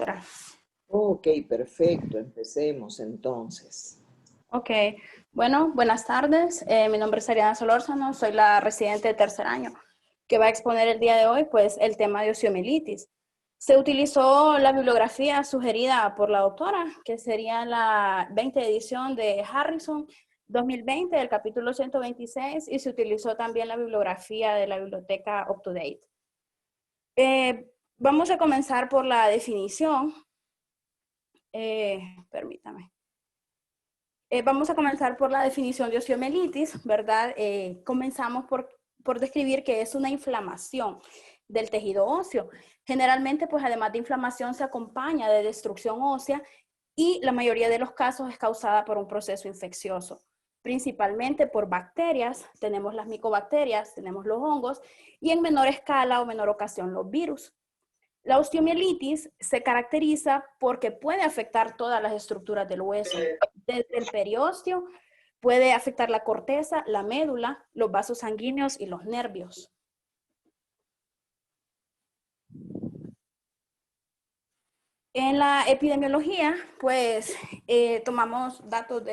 doctora. Ok, perfecto. Empecemos entonces. Ok, bueno, buenas tardes. Mi nombre es Ariana Solórzano, soy la residente de tercer año que va a exponer el día de hoy, pues, el tema de osteomielitis. Se utilizó la bibliografía sugerida por la doctora, que sería la 20 edición de Harrison 2020, del capítulo 126, y se utilizó también la bibliografía de la biblioteca UpToDate. Vamos a comenzar por la definición. Permítame. Vamos a comenzar por la definición de osteomielitis, ¿verdad? Comenzamos por describir que es una inflamación del tejido óseo. Generalmente, pues además de inflamación, se acompaña de destrucción ósea y la mayoría de los casos es causada por un proceso infeccioso, principalmente por bacterias. Tenemos las micobacterias, tenemos los hongos y en menor escala o menor ocasión los virus. La osteomielitis se caracteriza porque puede afectar todas las estructuras del hueso, desde el periósteo, puede afectar la corteza, la médula, los vasos sanguíneos y los nervios. En la epidemiología, pues tomamos datos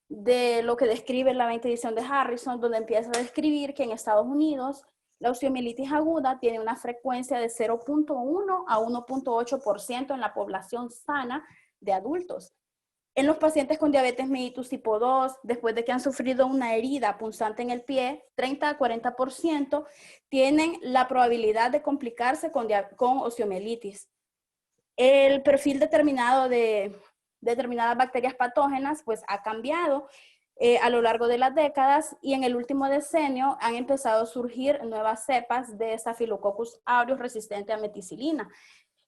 de lo que describe la 20 edición de Harrison, donde empieza a describir que en Estados Unidos la osteomielitis aguda tiene una frecuencia de 0.1 a 1.8% en la población sana de adultos. En los pacientes con diabetes mellitus tipo 2, después de que han sufrido una herida punzante en el pie, 30 a 40% tienen la probabilidad de complicarse con osteomielitis. El perfil determinado de determinadas bacterias patógenas pues ha cambiado a lo largo de las décadas y en el último decenio han empezado a surgir nuevas cepas de Staphylococcus aureus resistente a meticilina,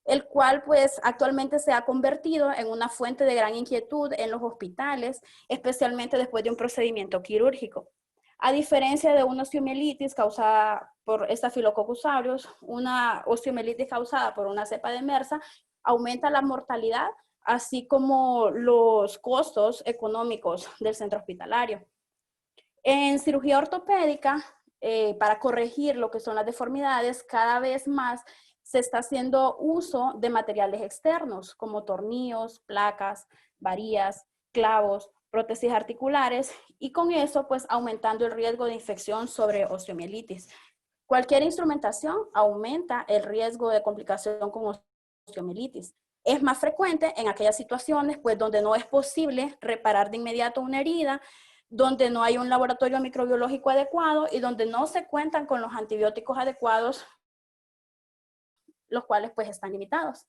el cual pues actualmente se ha convertido en una fuente de gran inquietud en los hospitales, especialmente después de un procedimiento quirúrgico. A diferencia de una osteomielitis causada por Staphylococcus aureus, una osteomielitis causada por una cepa de MRSA aumenta la mortalidad, así como los costos económicos del centro hospitalario. En cirugía ortopédica, para corregir lo que son las deformidades, cada vez más se está haciendo uso de materiales externos, como tornillos, placas, varillas, clavos, prótesis articulares, y con eso, pues, aumentando el riesgo de infección sobre osteomielitis. Cualquier instrumentación aumenta el riesgo de complicación con osteomielitis. Es más frecuente en aquellas situaciones, pues, donde no es posible reparar de inmediato una herida, donde no hay un laboratorio microbiológico adecuado y donde no se cuentan con los antibióticos adecuados, los cuales pues están limitados.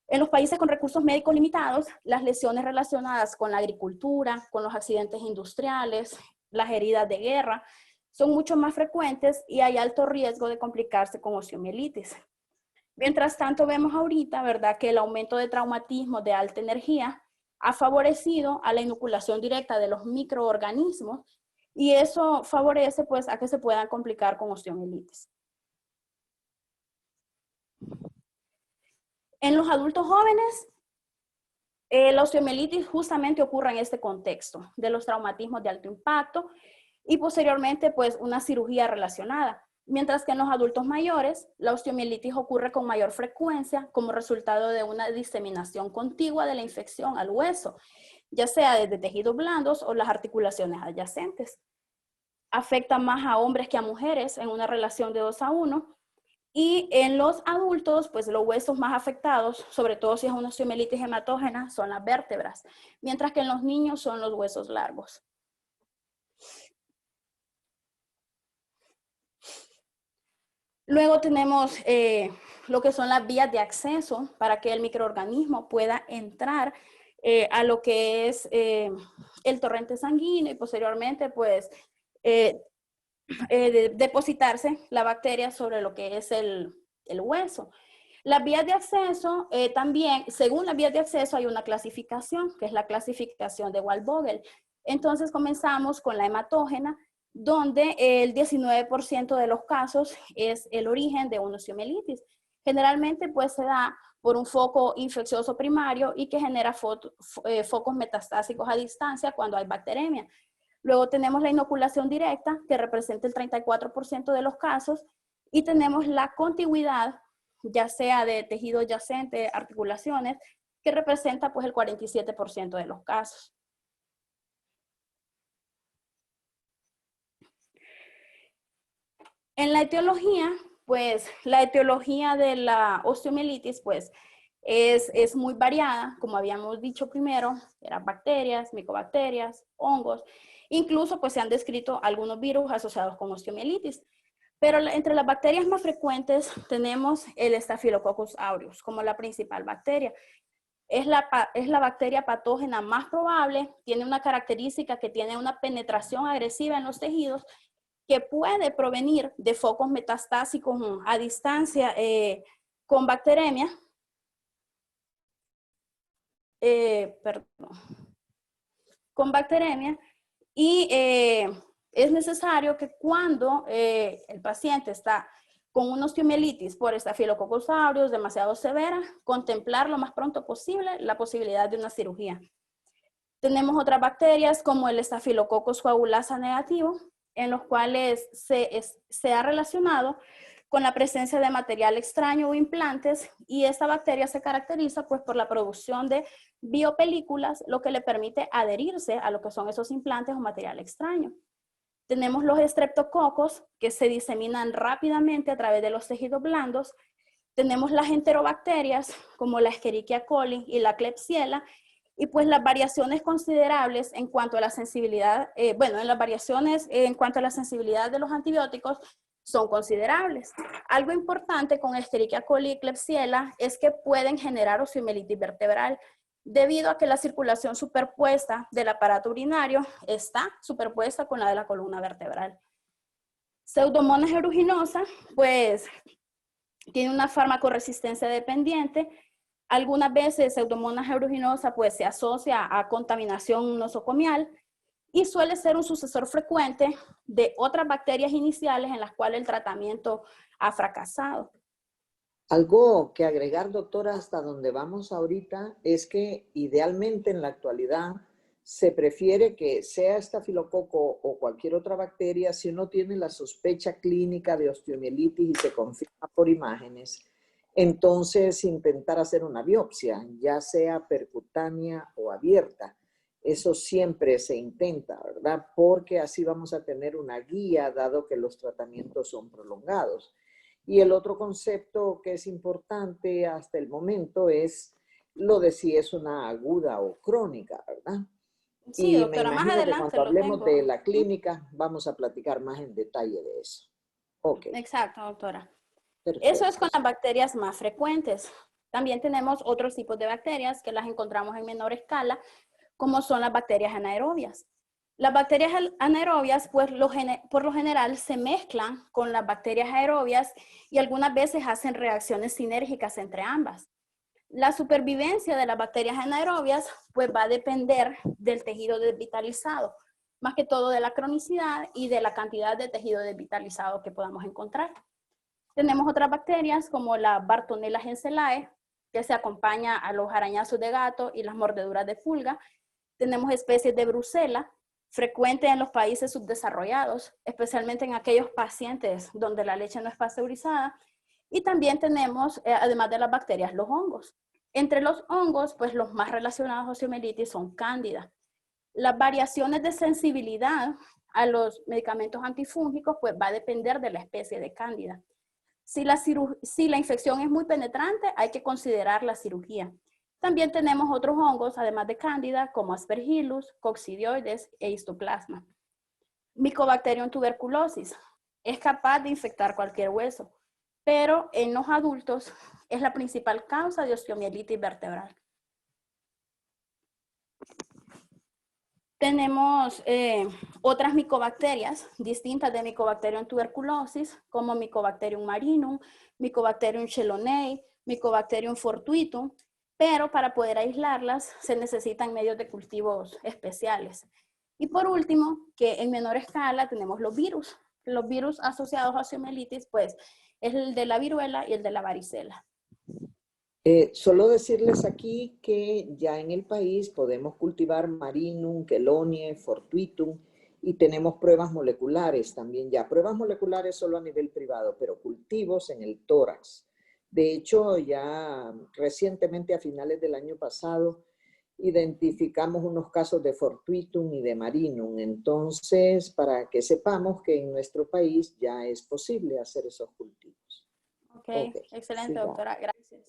En los países con recursos médicos limitados, las lesiones relacionadas con la agricultura, con los accidentes industriales, las heridas de guerra, son mucho más frecuentes y hay alto riesgo de complicarse con osteomielitis. Mientras tanto, vemos ahorita, ¿verdad?, que el aumento de traumatismos de alta energía ha favorecido a la inoculación directa de los microorganismos y eso favorece pues a que se puedan complicar con osteomielitis. En los adultos jóvenes, la osteomielitis justamente ocurre en este contexto de los traumatismos de alto impacto y posteriormente pues una cirugía relacionada. Mientras que en los adultos mayores, la osteomielitis ocurre con mayor frecuencia como resultado de una diseminación contigua de la infección al hueso, ya sea desde tejidos blandos o las articulaciones adyacentes. Afecta más a hombres que a mujeres en una relación de 2:1. Y en los adultos, pues los huesos más afectados, sobre todo si es una osteomielitis hematógena, son las vértebras, mientras que en los niños son los huesos largos. Luego tenemos lo que son las vías de acceso para que el microorganismo pueda entrar a lo que es el torrente sanguíneo y posteriormente pues depositarse la bacteria sobre lo que es el hueso. Las vías de acceso también, según las vías de acceso hay una clasificación, que es la clasificación de Wald-Vogel. Entonces comenzamos con la hematógena, donde el 19% de los casos es el origen de una osteomielitis. Generalmente pues se da por un foco infeccioso primario y que genera focos metastásicos a distancia cuando hay bacteremia. Luego tenemos la inoculación directa, que representa el 34% de los casos, y tenemos la contigüidad, ya sea de tejido adyacente, articulaciones, que representa pues el 47% de los casos. En la etiología, pues la etiología de la osteomielitis, pues es muy variada, como habíamos dicho primero, eran bacterias, micobacterias, hongos, incluso pues se han descrito algunos virus asociados con osteomielitis. Pero entre las bacterias más frecuentes tenemos el Staphylococcus aureus como la principal bacteria. Es la bacteria patógena más probable, tiene una característica que tiene una penetración agresiva en los tejidos que puede provenir de focos metastásicos a distancia con bacteremia. Con bacteremia y es necesario que cuando el paciente está con una osteomielitis por Staphylococcus aureus demasiado severa, contemplar lo más pronto posible la posibilidad de una cirugía. Tenemos otras bacterias como el Staphylococcus coagulasa negativo, en los cuales se ha relacionado con la presencia de material extraño o implantes, y esta bacteria se caracteriza pues por la producción de biopelículas, lo que le permite adherirse a lo que son esos implantes o material extraño. Tenemos los estreptococos que se diseminan rápidamente a través de los tejidos blandos. Tenemos las enterobacterias como la Escherichia coli y la Klebsiella, y pues las variaciones considerables en cuanto a la sensibilidad, las variaciones en cuanto a la sensibilidad de los antibióticos son considerables. Algo importante con Escherichia coli y Klebsiella es que pueden generar osteomielitis vertebral debido a que la circulación superpuesta del aparato urinario está superpuesta con la de la columna vertebral. Pseudomonas aeruginosa, pues tiene una farmacoresistencia dependiente. Algunas veces Pseudomonas aeruginosa pues se asocia a contaminación nosocomial y suele ser un sucesor frecuente de otras bacterias iniciales en las cuales el tratamiento ha fracasado. Algo que agregar, doctora, hasta donde vamos ahorita, es que idealmente en la actualidad se prefiere que sea estafilococo o cualquier otra bacteria si uno tiene la sospecha clínica de osteomielitis y se confirma por imágenes, entonces intentar hacer una biopsia, ya sea percutánea o abierta. Eso siempre se intenta, ¿verdad? Porque así vamos a tener una guía, dado que los tratamientos son prolongados. Y el otro concepto que es importante hasta el momento es lo de si es una aguda o crónica, ¿verdad? Sí, Y me doctora, más imagino que adelante cuando lo hablemos tengo. de la clínica vamos a platicar más en detalle de eso. Ok, Exacto, doctora. Eso es perfecto. con las bacterias más frecuentes. También tenemos otros tipos de bacterias que las encontramos en menor escala, como son las bacterias anaerobias. Las bacterias anaerobias, pues por lo general, se mezclan con las bacterias aerobias y algunas veces hacen reacciones sinérgicas entre ambas. La supervivencia de las bacterias anaerobias, pues va a depender del tejido desvitalizado, más que todo de la cronicidad y de la cantidad de tejido desvitalizado que podamos encontrar. Tenemos otras bacterias como la Bartonella henselae, que se acompaña a los arañazos de gato y las mordeduras de pulga. Tenemos especies de Brucella, frecuente en los países subdesarrollados, especialmente en aquellos pacientes donde la leche no es pasteurizada. Y también tenemos, además de las bacterias, los hongos. Entre los hongos, pues los más relacionados a osteomielitis son cándida. Las variaciones de sensibilidad a los medicamentos antifúngicos, pues va a depender de la especie de cándida. Si la infección es muy penetrante, hay que considerar la cirugía. También tenemos otros hongos, además de cándida, como Aspergillus, coccidioides e histoplasma. Mycobacterium tuberculosis es capaz de infectar cualquier hueso, pero en los adultos es la principal causa de osteomielitis vertebral. Tenemos otras micobacterias distintas de Mycobacterium tuberculosis, como Mycobacterium marinum, Mycobacterium chelonae, Mycobacterium fortuitum, pero para poder aislarlas se necesitan medios de cultivos especiales. Y por último, que en menor escala tenemos los virus. Los virus asociados a osteomielitis, pues, es el de la viruela y el de la varicela. Solo decirles aquí que ya en el país podemos cultivar Marinum, Chelonie, Fortuitum y tenemos pruebas moleculares también ya. Pruebas moleculares solo a nivel privado, pero cultivos en el tórax De hecho, ya recientemente a finales del año pasado identificamos unos casos de Fortuitum y de Marinum. Entonces, para que sepamos que en nuestro país ya es posible hacer esos cultivos. Ok, Ok, excelente, sigamos. doctora, gracias.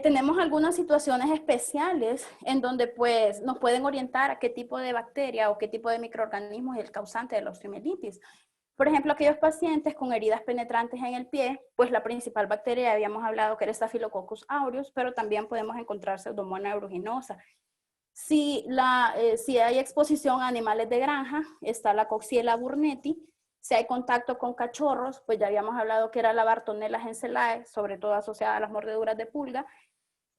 Tenemos algunas situaciones especiales en donde pues nos pueden orientar a qué tipo de bacteria o qué tipo de microorganismo es el causante de la osteomielitis. Por ejemplo, aquellos pacientes con heridas penetrantes en el pie, pues la principal bacteria, habíamos hablado que era Staphylococcus aureus, pero también podemos encontrar Pseudomonas aeruginosa. Si hay exposición a animales de granja, está la Coxiella burnetii. Si hay contacto con cachorros, pues ya habíamos hablado que era la Bartonella henselae, sobre todo asociada a las mordeduras de pulga.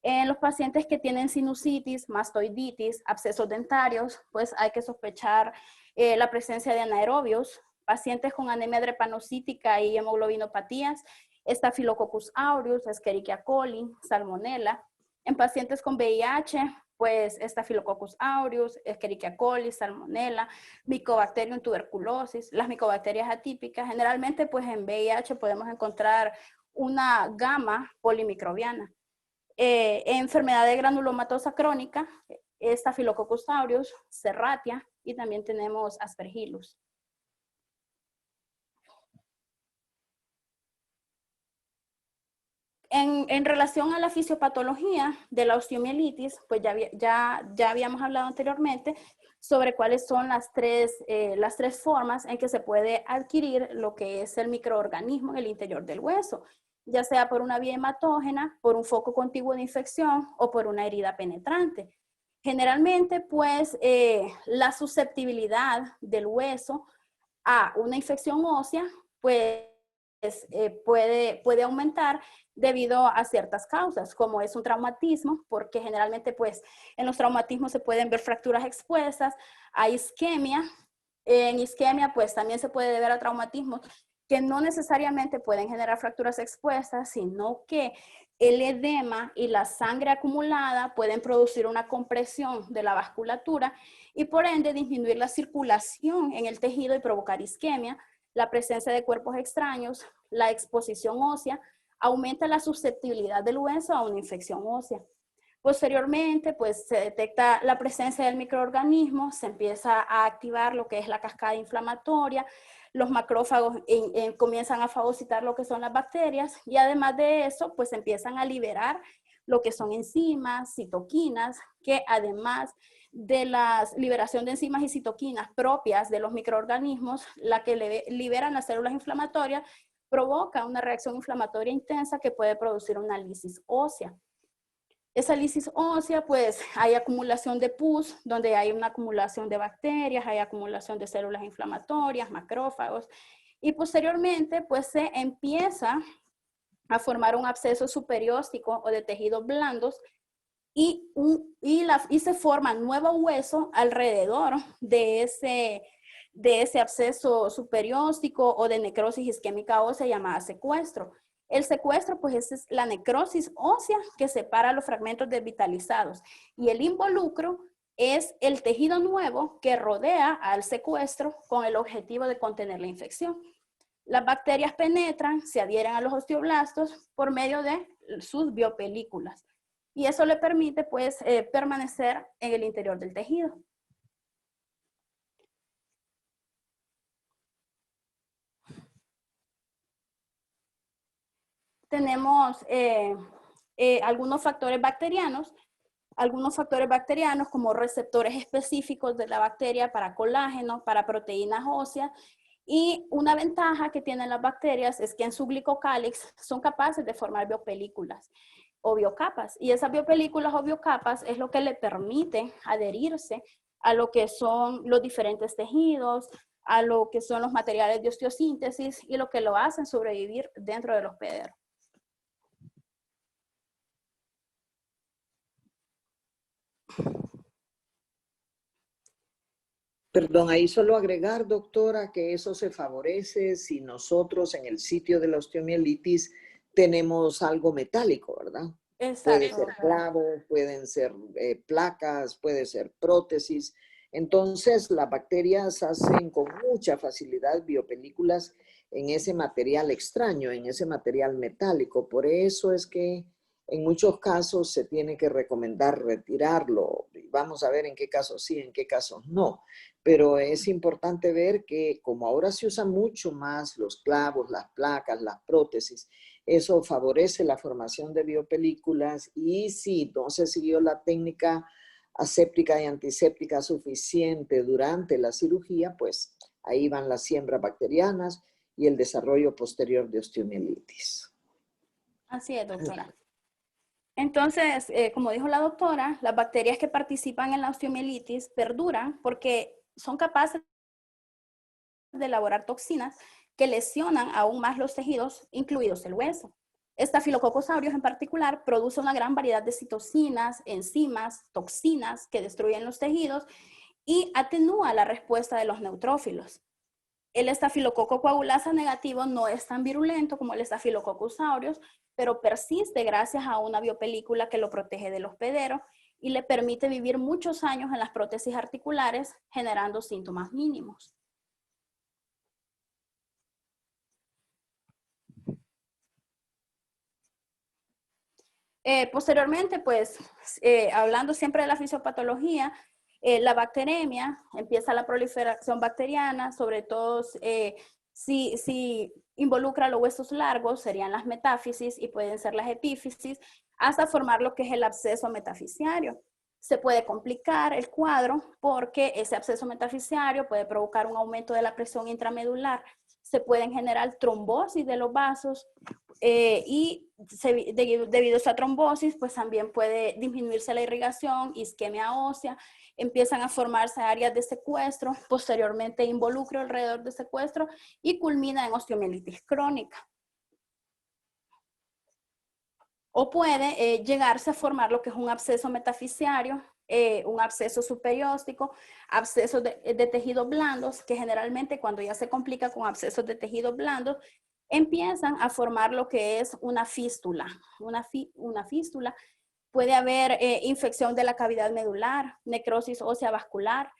En los pacientes que tienen sinusitis, mastoiditis, abscesos dentarios, pues hay que sospechar la presencia de anaerobios. Pacientes con anemia drepanocítica y hemoglobinopatías, Staphylococcus aureus, Escherichia coli, Salmonella. En pacientes con VIH, pues Staphylococcus aureus, Escherichia coli, Salmonella, Mycobacterium tuberculosis, las micobacterias atípicas. Generalmente, pues en VIH podemos encontrar una gama polimicrobiana. Enfermedad de granulomatosa crónica, Staphylococcus aureus, Serratia, y también tenemos Aspergillus. En relación a la fisiopatología de la osteomielitis, pues ya habíamos hablado anteriormente sobre cuáles son las tres formas en que se puede adquirir lo que es el microorganismo en el interior del hueso, ya sea por una vía hematógena, por un foco contiguo de infección o por una herida penetrante. Generalmente, pues, la susceptibilidad del hueso a una infección ósea, pues, puede aumentar debido a ciertas causas, como es un traumatismo, porque generalmente pues en los traumatismos se pueden ver fracturas expuestas, hay isquemia. En isquemia pues también se puede deber a traumatismos que no necesariamente pueden generar fracturas expuestas, sino que el edema y la sangre acumulada pueden producir una compresión de la vasculatura y por ende disminuir la circulación en el tejido y provocar isquemia. La presencia de cuerpos extraños, la exposición ósea, aumenta la susceptibilidad del hueso a una infección ósea. Posteriormente, pues se detecta la presencia del microorganismo, se empieza a activar lo que es la cascada inflamatoria, los macrófagos comienzan a fagocitar lo que son las bacterias y además de eso, pues empiezan a liberar lo que son enzimas, citoquinas, que además de la liberación de enzimas y citoquinas propias de los microorganismos, la que liberan las células inflamatorias, provoca una reacción inflamatoria intensa que puede producir una lisis ósea. Esa lisis ósea, pues hay acumulación de pus, donde hay una acumulación de bacterias, hay acumulación de células inflamatorias, macrófagos, y posteriormente, pues se empieza a formar un absceso superióstico o de tejidos blandos y se forma nuevo hueso alrededor de ese absceso superióstico o de necrosis isquémica ósea llamada secuestro. El secuestro, pues, es la necrosis ósea que separa los fragmentos desvitalizados y el involucro es el tejido nuevo que rodea al secuestro con el objetivo de contener la infección. Las bacterias penetran, se adhieren a los osteoblastos por medio de sus biopelículas y eso le permite, pues, permanecer en el interior del tejido. Tenemos algunos factores bacterianos como receptores específicos de la bacteria para colágeno, para proteínas óseas, y una ventaja que tienen las bacterias es que en su glicocálix son capaces de formar biopelículas o biocapas, y esas biopelículas o biocapas es lo que le permite adherirse a lo que son los diferentes tejidos, a lo que son los materiales de osteosíntesis y lo que lo hacen sobrevivir dentro del hospedero. Perdón, ahí solo agregar, doctora, que eso se favorece si nosotros en el sitio de la osteomielitis tenemos algo metálico, ¿verdad? Exacto. Puede ser clavo, pueden ser placas, puede ser prótesis. Entonces, las bacterias hacen con mucha facilidad biopelículas en ese material extraño, en ese material metálico. Por eso es que en muchos casos se tiene que recomendar retirarlo. Vamos a ver en qué casos sí, en qué casos no. Pero es importante ver que como ahora se usan mucho más los clavos, las placas, las prótesis, eso favorece la formación de biopelículas y si no se siguió la técnica aséptica y antiséptica suficiente durante la cirugía, pues ahí van las siembras bacterianas y el desarrollo posterior de osteomielitis. Así es, doctora. Entonces, como dijo la doctora, las bacterias que participan en la osteomielitis perduran porque son capaces de elaborar toxinas que lesionan aún más los tejidos, incluidos el hueso. Staphylococcus aureus en particular produce una gran variedad de citocinas, enzimas, toxinas que destruyen los tejidos y atenúa la respuesta de los neutrófilos. El estafilococo coagulasa negativo no es tan virulento como el Staphylococcus aureus, pero persiste gracias a una biopelícula que lo protege del hospedero y le permite vivir muchos años en las prótesis articulares, generando síntomas mínimos. Posteriormente, pues, hablando siempre de la fisiopatología, la bacteremia, empieza la proliferación bacteriana, sobre todo si involucra los huesos largos, serían las metáfisis y pueden ser las epífisis, hasta formar lo que es el absceso metafisiario. Se puede complicar el cuadro porque ese absceso metafisiario puede provocar un aumento de la presión intramedular, se pueden generar trombosis de los vasos, y debido a esa trombosis, pues también puede disminuirse la irrigación, isquemia ósea, empiezan a formarse áreas de secuestro, posteriormente involucro alrededor de secuestro y culmina en osteomielitis crónica. O puede llegarse a formar lo que es un absceso metafisiario, un absceso superióstico, abscesos de tejidos blandos, que generalmente cuando ya se complica con abscesos de tejidos blandos, empiezan a formar lo que es una fístula. Una fístula puede haber infección de la cavidad medular, necrosis ósea vascular,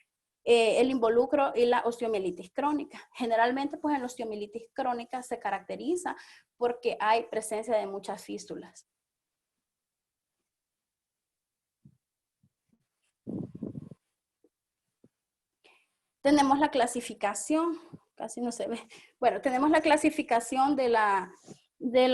el involucro y la osteomielitis crónica. Generalmente, pues en la osteomielitis crónica se caracteriza porque hay presencia de muchas fístulas. Tenemos la clasificación, casi no se ve. Bueno, tenemos la clasificación de la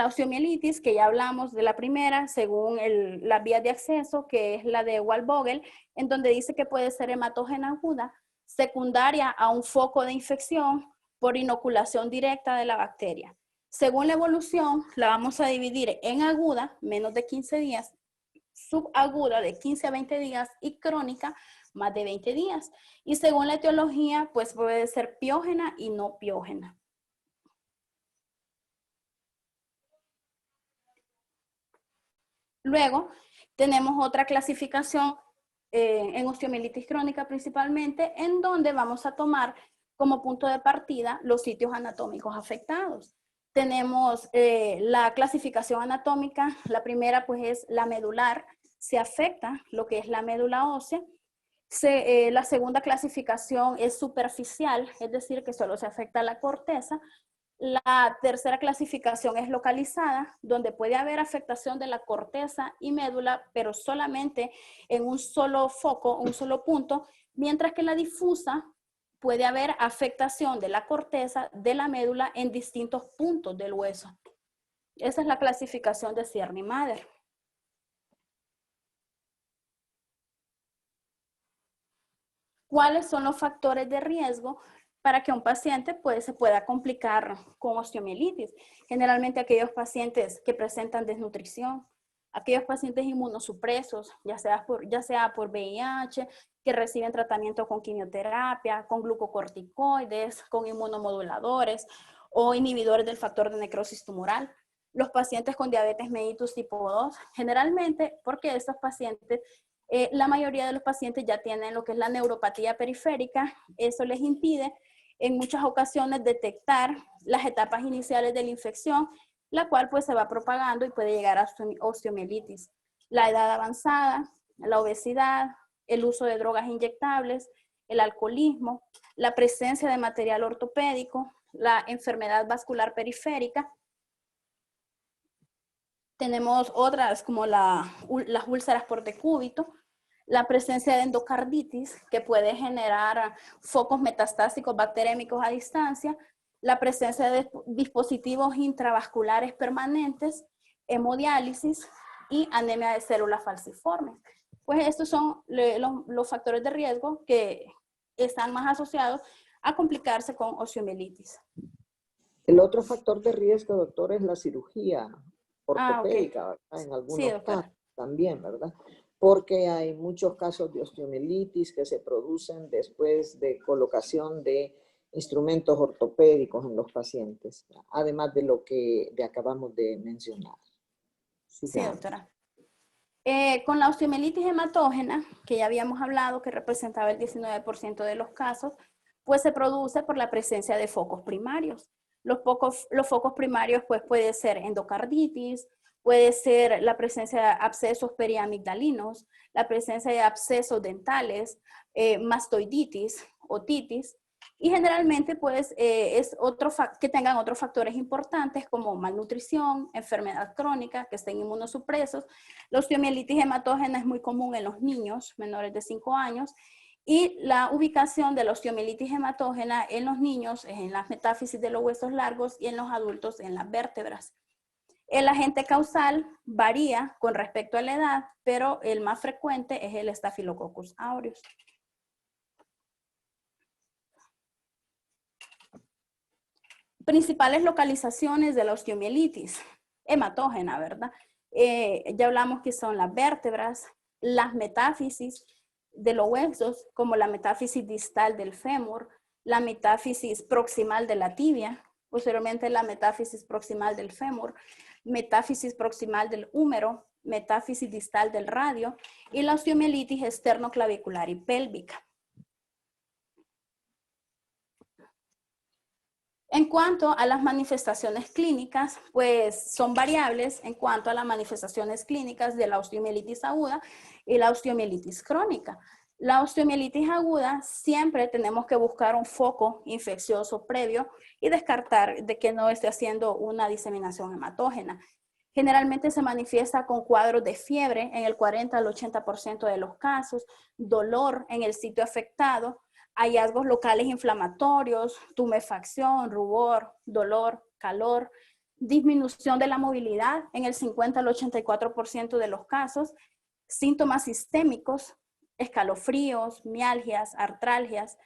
osteomielitis, que ya hablamos de la primera, según la vía de acceso, que es la de Wahl-Vogel, en donde dice que puede ser hematógena aguda, secundaria a un foco de infección por inoculación directa de la bacteria. Según la evolución, la vamos a dividir en aguda, menos de 15 días, subaguda de 15 a 20 días y crónica, más de 20 días. Y según la etiología, pues puede ser piógena y no piógena. Luego, tenemos otra clasificación en osteomielitis crónica principalmente, en donde vamos a tomar como punto de partida los sitios anatómicos afectados. Tenemos la clasificación anatómica, la primera pues es la medular, se afecta lo que es la médula ósea. La segunda clasificación es superficial, es decir, que solo se afecta la corteza. La tercera clasificación es localizada, donde puede haber afectación de la corteza y médula, pero solamente en un solo foco, un solo punto, mientras que la difusa puede haber afectación de la corteza, de la médula en distintos puntos del hueso. Esa es la clasificación de Cierney-Mader. ¿Cuáles son los factores de riesgo para que un paciente pues, se pueda complicar con osteomielitis? Generalmente aquellos pacientes que presentan desnutrición, aquellos pacientes inmunosupresos, ya sea por VIH, que reciben tratamiento con quimioterapia, con glucocorticoides, con inmunomoduladores o inhibidores del factor de necrosis tumoral. Los pacientes con diabetes mellitus tipo 2, generalmente porque estos pacientes la mayoría de los pacientes ya tienen lo que es la neuropatía periférica. Eso les impide en muchas ocasiones detectar las etapas iniciales de la infección, la cual pues se va propagando y puede llegar a osteomielitis. La edad avanzada, la obesidad, el uso de drogas inyectables, el alcoholismo, la presencia de material ortopédico, la enfermedad vascular periférica. Tenemos otras como las úlceras por decúbito, la presencia de endocarditis, que puede generar focos metastásicos bacterémicos a distancia, la presencia de dispositivos intravasculares permanentes, hemodiálisis y anemia de células falciformes. Pues estos son los factores de riesgo que están más asociados a complicarse con osteomielitis. El otro factor de riesgo, doctor, es la cirugía ortopédica, Okay. ¿verdad? En algunos Sí, casos también, ¿verdad? Porque hay muchos casos de osteomielitis que se producen después de colocación de instrumentos ortopédicos en los pacientes, además de lo que acabamos de mencionar. Sí, Sigamos. doctora. Con la osteomielitis hematógena, que ya habíamos hablado, que representaba el 19% de los casos, pues se produce por la presencia de focos primarios. Los focos primarios pues puede ser endocarditis, puede ser la presencia de abscesos periamigdalinos, la presencia de abscesos dentales, mastoiditis, otitis, y generalmente pues es que tengan otros factores importantes como malnutrición, enfermedad crónica, que estén inmunosupresos. La osteomielitis hematógena es muy común en los niños menores de 5 años y la ubicación de la osteomielitis hematógena en los niños es en las metáfisis de los huesos largos y en los adultos en las vértebras. El agente causal varía con respecto a la edad, pero el más frecuente es el Staphylococcus aureus. Principales localizaciones de la osteomielitis hematógena, ¿verdad? Ya hablamos que son las vértebras, las metáfisis de los huesos, como la metáfisis distal del fémur, la metáfisis proximal de la tibia, posteriormente la metáfisis proximal del fémur, metáfisis proximal del húmero, metáfisis distal del radio y la osteomielitis esternoclavicular y pélvica. En cuanto a las manifestaciones clínicas, pues son variables en cuanto a las manifestaciones clínicas de la osteomielitis aguda y la osteomielitis crónica. La osteomielitis aguda siempre tenemos que buscar un foco infeccioso previo y descartar de que no esté haciendo una diseminación hematógena. Generalmente se manifiesta con cuadros de fiebre en el 40 al 80% de los casos, dolor en el sitio afectado, hallazgos locales inflamatorios, tumefacción, rubor, dolor, calor, disminución de la movilidad en el 50 al 84% de los casos, síntomas sistémicos, escalofríos, mialgias, artralgias.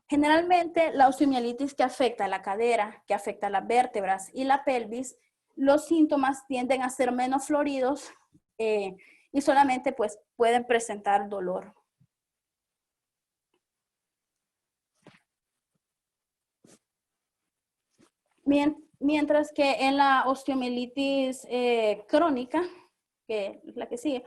Generalmente la osteomielitis que afecta a la cadera, que afecta a las vértebras y la pelvis, los síntomas tienden a ser menos floridos y solamente pues pueden presentar dolor. Mientras que en la osteomielitis crónica, que es la que sigue,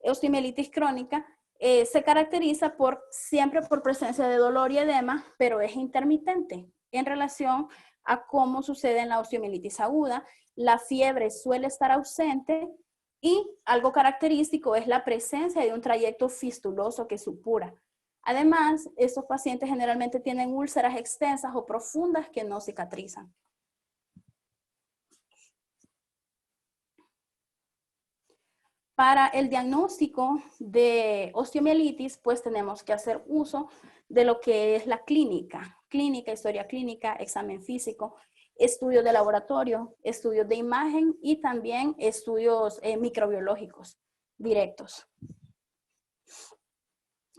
osteomielitis crónica, se caracteriza siempre por presencia de dolor y edema, pero es intermitente en relación a cómo sucede en la osteomielitis aguda. La fiebre suele estar ausente y algo característico es la presencia de un trayecto fistuloso que supura. Además, estos pacientes generalmente tienen úlceras extensas o profundas que no cicatrizan. Para el diagnóstico de osteomielitis, pues tenemos que hacer uso de lo que es la clínica, historia clínica, examen físico, estudios de laboratorio, estudios de imagen y también estudios microbiológicos directos.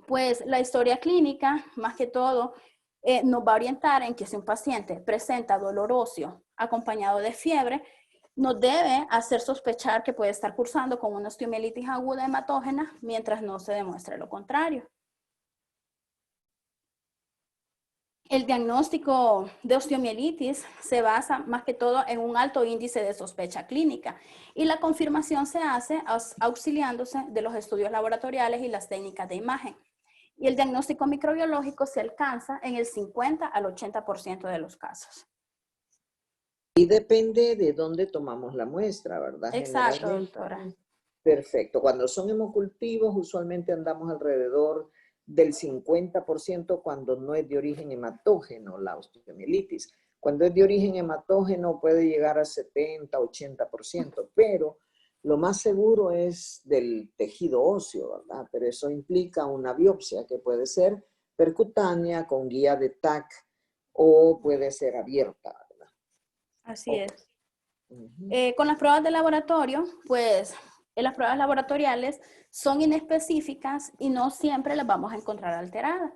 Pues la historia clínica, más que todo, nos va a orientar en que si un paciente presenta dolor óseo acompañado de fiebre, nos debe hacer sospechar que puede estar cursando con una osteomielitis aguda hematógena mientras no se demuestre lo contrario. El diagnóstico de osteomielitis se basa más que todo en un alto índice de sospecha clínica y la confirmación se hace auxiliándose de los estudios laboratoriales y las técnicas de imagen. Y el diagnóstico microbiológico se alcanza en el 50 al 80% de los casos. Y depende de dónde tomamos la muestra, ¿verdad? Exacto, doctora. Perfecto. Cuando son hemocultivos, usualmente andamos alrededor del 50% cuando no es de origen hematógeno la osteomielitis. Cuando es de origen hematógeno puede llegar a 70, 80%, pero lo más seguro es del tejido óseo, ¿verdad? Pero eso implica una biopsia que puede ser percutánea con guía de TAC o puede ser abierta, ¿verdad? Así es. Ujú. Con las pruebas de laboratorio, pues las pruebas laboratoriales son inespecíficas y no siempre las vamos a encontrar alteradas.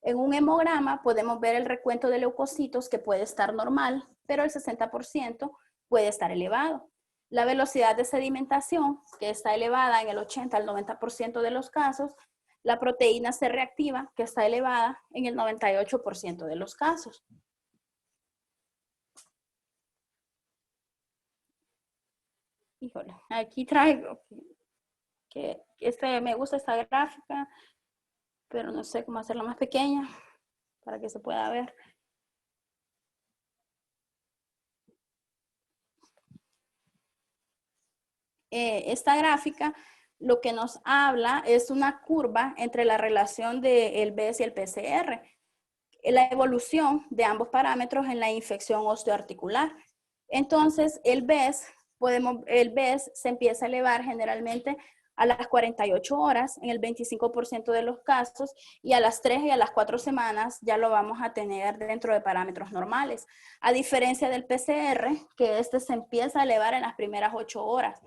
En un hemograma podemos ver el recuento de leucocitos que puede estar normal, pero el 60% puede estar elevado. La velocidad de sedimentación, que está elevada en el 80 al 90% de los casos. La proteína C reactiva, que está elevada en el 98% de los casos. Híjole, aquí traigo que me gusta esta gráfica, pero no sé cómo hacerla más pequeña para que se pueda ver. Esta gráfica lo que nos habla es una curva entre la relación del BES y el PCR, la evolución de ambos parámetros en la infección osteoarticular. Entonces, el BES se empieza a elevar generalmente a las 48 horas en el 25% de los casos y a las 3 y a las 4 semanas ya lo vamos a tener dentro de parámetros normales. A diferencia del PCR, que este se empieza a elevar en las primeras 8 horas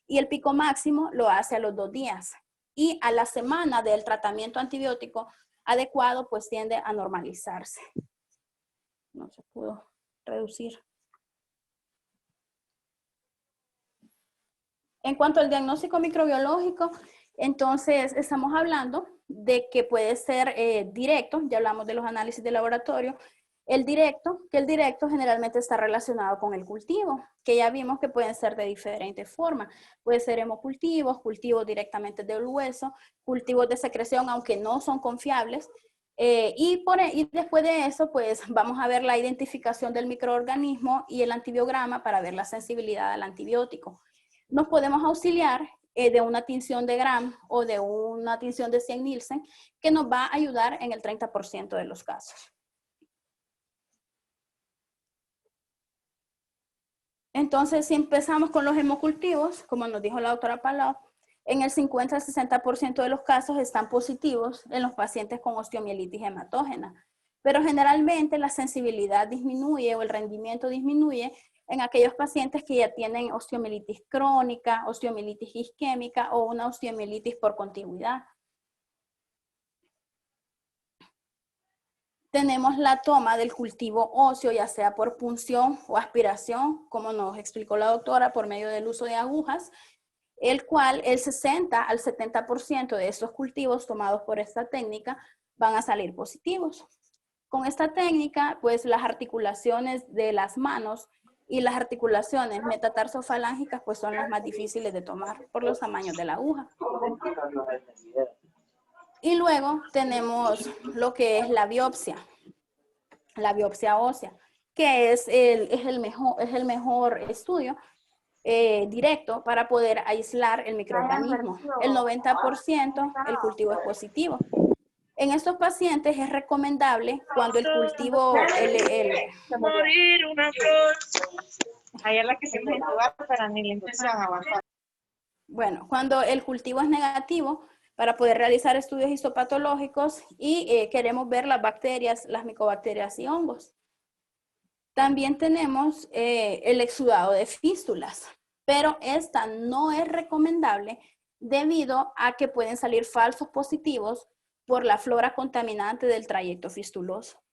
y el pico máximo lo hace a los 2 días. Y a la semana del tratamiento antibiótico adecuado, pues tiende a normalizarse. No se pudo reducir. En cuanto al diagnóstico microbiológico, entonces estamos hablando de que puede ser directo, ya hablamos de los análisis de laboratorio, el directo generalmente está relacionado con el cultivo, que ya vimos que pueden ser de diferentes formas. Puede ser hemocultivos, cultivos directamente del hueso, cultivos de secreción, aunque no son confiables. Y después de eso, pues vamos a ver la identificación del microorganismo y el antibiograma para ver la sensibilidad al antibiótico. Nos podemos auxiliar de una tinción de Gram o de una tinción de 100 Nielsen, que nos va a ayudar en el 30% de los casos. Entonces, si empezamos con los hemocultivos, como nos dijo la doctora Palau, en el 50 al 60% de los casos están positivos en los pacientes con osteomielitis hematógena, pero generalmente la sensibilidad disminuye o el rendimiento disminuye en aquellos pacientes que ya tienen osteomielitis crónica, osteomielitis isquémica o una osteomielitis por contigüidad. Tenemos la toma del cultivo óseo, ya sea por punción o aspiración, como nos explicó la doctora, por medio del uso de agujas, el cual el 60 al 70% de estos cultivos tomados por esta técnica van a salir positivos. Con esta técnica, pues las articulaciones de las manos y las articulaciones metatarsofalángicas pues son las más difíciles de tomar por los tamaños de la aguja. Y luego tenemos lo que es la biopsia ósea, que es el mejor estudio directo para poder aislar el microorganismo. El 90% el cultivo es positivo. En estos pacientes es recomendable cuando el cultivo, morir una flor. Ayer la que se me para ni la infección aguantar. Bueno, cuando el cultivo es negativo, para poder realizar estudios histopatológicos y queremos ver las bacterias, las micobacterias y hongos. También tenemos el exudado de fístulas, pero esta no es recomendable debido a que pueden salir falsos positivos por la flora contaminante del trayecto fistuloso.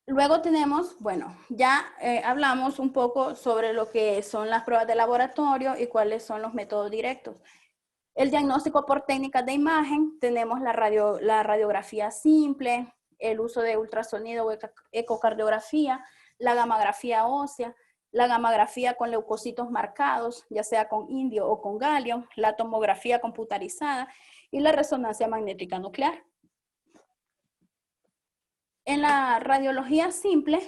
Luego tenemos, bueno, ya hablamos un poco sobre lo que son las pruebas de laboratorio y cuáles son los métodos directos. El diagnóstico por técnicas de imagen, tenemos la radiografía simple, el uso de ultrasonido o ecocardiografía, la gamografía ósea, la gamografía con leucocitos marcados, ya sea con indio o con galio, la tomografía computarizada y la resonancia magnética nuclear. En la radiología simple,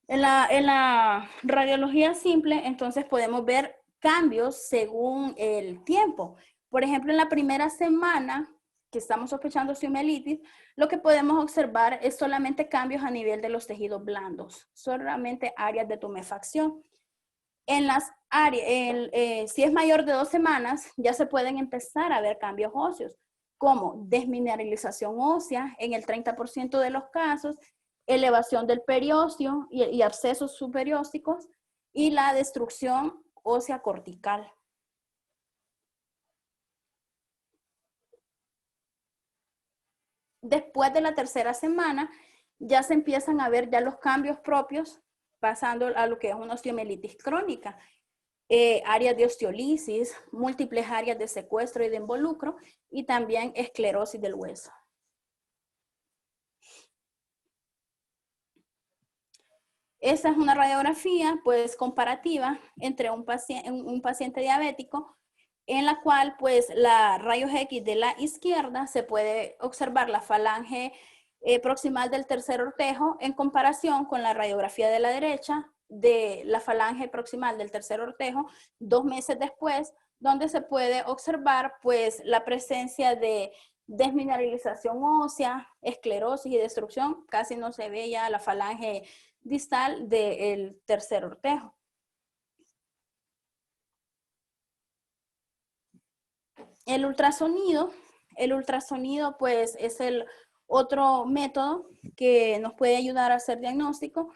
en la radiología simple, entonces podemos ver cambios según el tiempo. Por ejemplo, en la primera semana que estamos sospechando osteomielitis, lo que podemos observar es solamente cambios a nivel de los tejidos blandos, solamente áreas de tumefacción. En las áreas, si es mayor de 2 semanas, ya se pueden empezar a ver cambios óseos, como desmineralización ósea en el 30% de los casos, elevación del periósteo y abscesos superiósticos, y la destrucción ósea cortical. Después de la 3ª semana, ya se empiezan a ver ya los cambios propios, pasando a lo que es una osteomielitis crónica. Áreas de osteolisis, múltiples áreas de secuestro y de involucro, y también esclerosis del hueso. Esta es una radiografía, pues, comparativa entre un paciente diabético, en la cual, pues, la rayos X de la izquierda se puede observar la falange proximal del tercer ortejo en comparación con la radiografía de la derecha de la falange proximal del tercer ortejo 2 meses después, donde se puede observar, pues, la presencia de desmineralización ósea, esclerosis y destrucción. Casi no se ve ya la falange distal del tercer ortejo. El ultrasonido pues es el otro método que nos puede ayudar a hacer diagnóstico,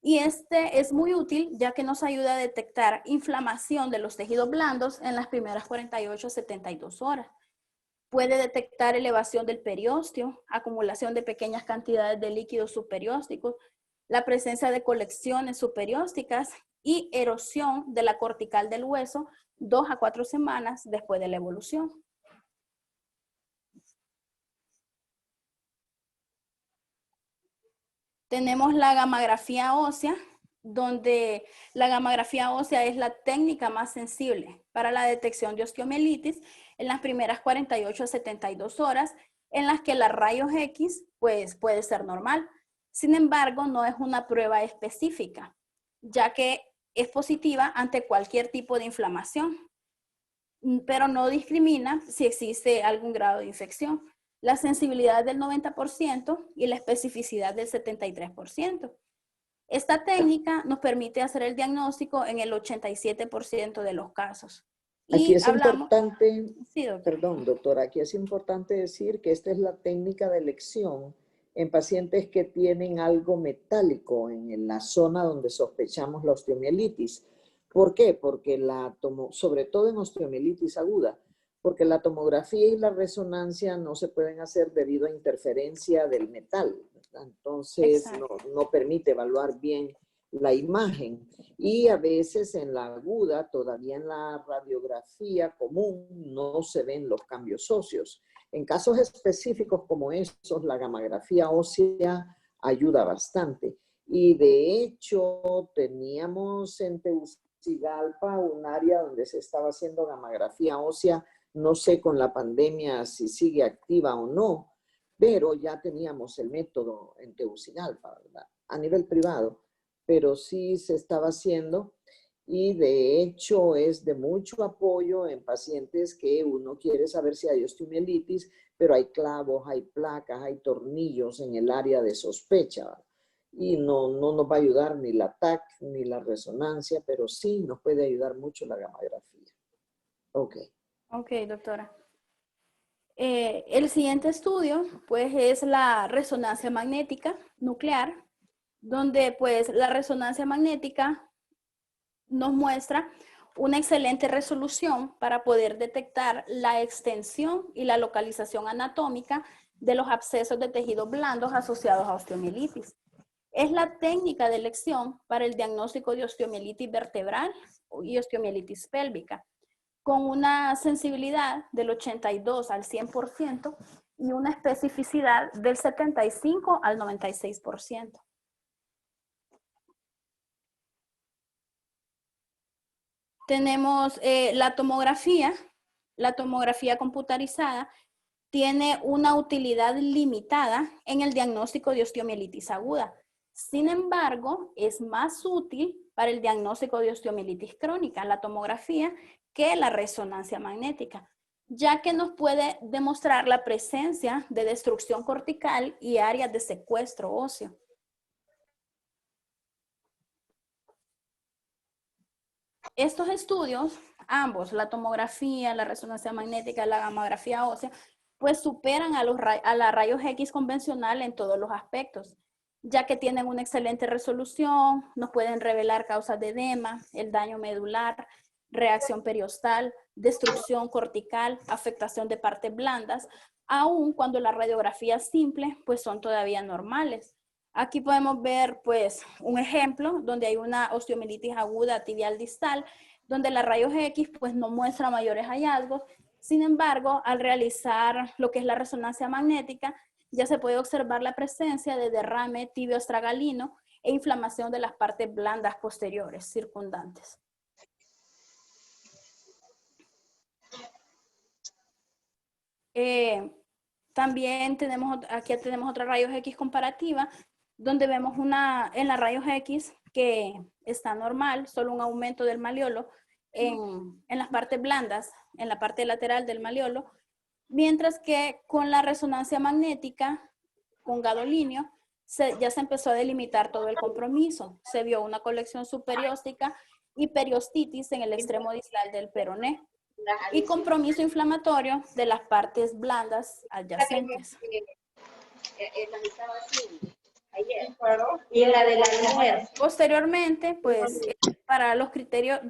y este es muy útil ya que nos ayuda a detectar inflamación de los tejidos blandos en las primeras 48 a 72 horas. Puede detectar elevación del periósteo, acumulación de pequeñas cantidades de líquidos superiósticos, la presencia de colecciones superiósticas y erosión de la cortical del hueso 2 a 4 semanas después de la evolución. Tenemos la gammagrafía ósea, donde la gammagrafía ósea es la técnica más sensible para la detección de osteomielitis en las primeras 48 a 72 horas, en las que la rayos X pues, puede ser normal. Sin embargo, no es una prueba específica, ya que es positiva ante cualquier tipo de inflamación, pero no discrimina si existe algún grado de infección. La sensibilidad del 90% y la especificidad del 73%. Esta técnica nos permite hacer el diagnóstico en el 87% de los casos. Aquí es importante, sí, doctor. Perdón, doctora, aquí es importante decir que esta es la técnica de elección en pacientes que tienen algo metálico en la zona donde sospechamos la osteomielitis. ¿Por qué? Porque sobre todo en osteomielitis aguda, porque la tomografía y la resonancia no se pueden hacer debido a interferencia del metal, ¿verdad? Entonces no permite evaluar bien la imagen, y a veces en la aguda, todavía en la radiografía común, no se ven los cambios óseos. En casos específicos como estos, la gammagrafía ósea ayuda bastante. Y de hecho, teníamos en Tegucigalpa un área donde se estaba haciendo gammagrafía ósea, no sé con la pandemia si sigue activa o no, pero ya teníamos el método en Tegucigalpa, ¿verdad? A nivel privado, pero sí se estaba haciendo, y de hecho es de mucho apoyo en pacientes que uno quiere saber si hay osteomielitis, pero hay clavos, hay placas, hay tornillos en el área de sospecha, ¿verdad? Y no nos va a ayudar ni la TAC ni la resonancia, pero sí nos puede ayudar mucho la gammagrafía. Ok. Ok, doctora. El siguiente estudio, pues, es la resonancia magnética nuclear, donde, pues, la resonancia magnética nos muestra una excelente resolución para poder detectar la extensión y la localización anatómica de los abscesos de tejidos blandos asociados a osteomielitis. Es la técnica de elección para el diagnóstico de osteomielitis vertebral y osteomielitis pélvica, con una sensibilidad del 82 al 100% y una especificidad del 75 al 96%. Tenemos la tomografía computarizada tiene una utilidad limitada en el diagnóstico de osteomielitis aguda. Sin embargo, es más útil para el diagnóstico de osteomielitis crónica, la tomografía, que la resonancia magnética, ya que nos puede demostrar la presencia de destrucción cortical y áreas de secuestro óseo. Estos estudios, ambos, la tomografía, la resonancia magnética, la gamografía ósea, pues superan a la rayos X convencional en todos los aspectos, ya que tienen una excelente resolución, nos pueden revelar causas de edema, el daño medular, reacción periostal, destrucción cortical, afectación de partes blandas, aun cuando las radiografías simples pues son todavía normales. Aquí podemos ver pues un ejemplo donde hay una osteomielitis aguda tibial distal, donde la rayos X pues no muestra mayores hallazgos. Sin embargo, al realizar lo que es la resonancia magnética, ya se puede observar la presencia de derrame tibio-astragalino e inflamación de las partes blandas posteriores circundantes. También aquí tenemos otra rayos X comparativa, donde vemos en la rayos X que está normal, solo un aumento del maleolo en las partes blandas, en la parte lateral del maleolo, mientras que con la resonancia magnética, con gadolinio, ya se empezó a delimitar todo el compromiso. Se vio una colección subperióstica y periostitis en el extremo distal del peroné y compromiso inflamatorio de las partes blandas adyacentes. Y la de la mujer. Posteriormente, pues, para los criterios,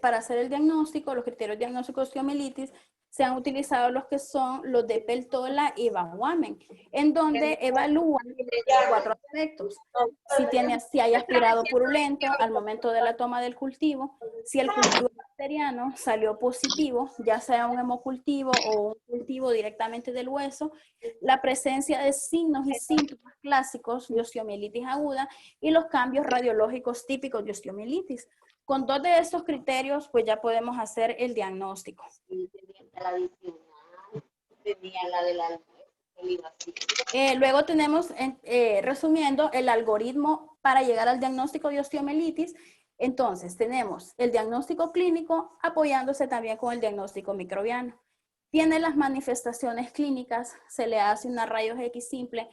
para hacer el diagnóstico, los criterios diagnósticos de osteomielitis, se han utilizado los que son los de Peltola y Van Wamen, en donde evalúan 4 aspectos. Si hay aspirado purulento al momento de la toma del cultivo, si el cultivo bacteriano salió positivo, ya sea un hemocultivo o un cultivo directamente del hueso, la presencia de signos y síntomas clásicos de osteomielitis aguda y los cambios radiológicos típicos de osteomielitis. Con 2 de estos criterios, pues ya podemos hacer el diagnóstico. Luego tenemos, resumiendo, el algoritmo para llegar al diagnóstico de osteomielitis. Entonces, tenemos el diagnóstico clínico apoyándose también con el diagnóstico microbiano. Tiene las manifestaciones clínicas, se le hace una rayos X simple.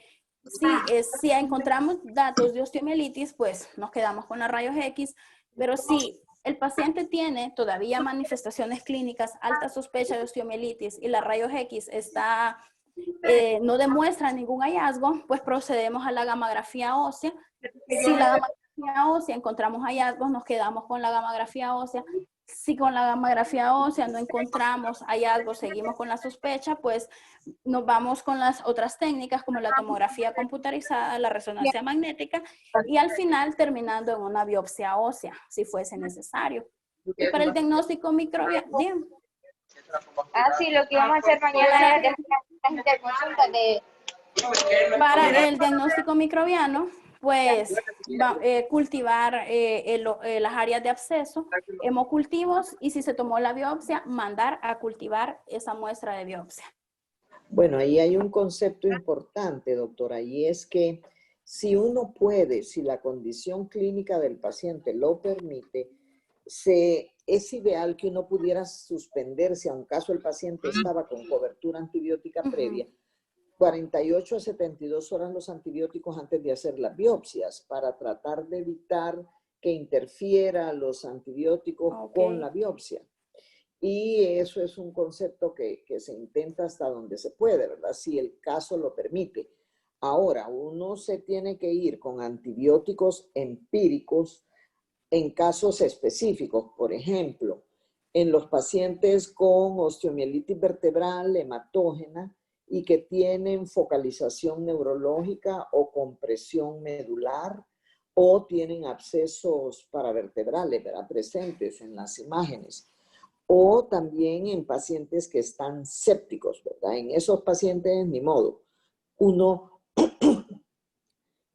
Si encontramos datos de osteomielitis, pues nos quedamos con la rayos X, pero si el paciente tiene todavía manifestaciones clínicas, alta sospecha de osteomielitis y la rayos X no demuestra ningún hallazgo, pues procedemos a la gamografía ósea. Si la gamografía ósea encontramos hallazgos, nos quedamos con la gamografía ósea. Si con la gamografía ósea no encontramos hallazgos, seguimos con la sospecha, pues nos vamos con las otras técnicas como la tomografía computarizada, la resonancia magnética y al final terminando en una biopsia ósea, si fuese necesario. Y para el diagnóstico microbiano, bien. Sí, lo que vamos a hacer mañana es las interconsultas de... Para el diagnóstico microbiano, pues cultivar las áreas de absceso, hemocultivos y si se tomó la biopsia, mandar a cultivar esa muestra de biopsia. Bueno, ahí hay un concepto importante, doctora, y es que si uno puede, si la condición clínica del paciente lo permite, es ideal que uno pudiera suspender, si a un caso el paciente estaba con cobertura antibiótica previa, 48 a 72 horas los antibióticos antes de hacer las biopsias para tratar de evitar que interfiera los antibióticos con la biopsia. Y eso es un concepto que se intenta hasta donde se puede, ¿verdad? Si el caso lo permite. Ahora, uno se tiene que ir con antibióticos empíricos en casos específicos. Por ejemplo, en los pacientes con osteomielitis vertebral hematógena y que tienen focalización neurológica o compresión medular o tienen abscesos paravertebrales, ¿verdad? Presentes en las imágenes. O también en pacientes que están sépticos, ¿verdad? En esos pacientes, ni modo, uno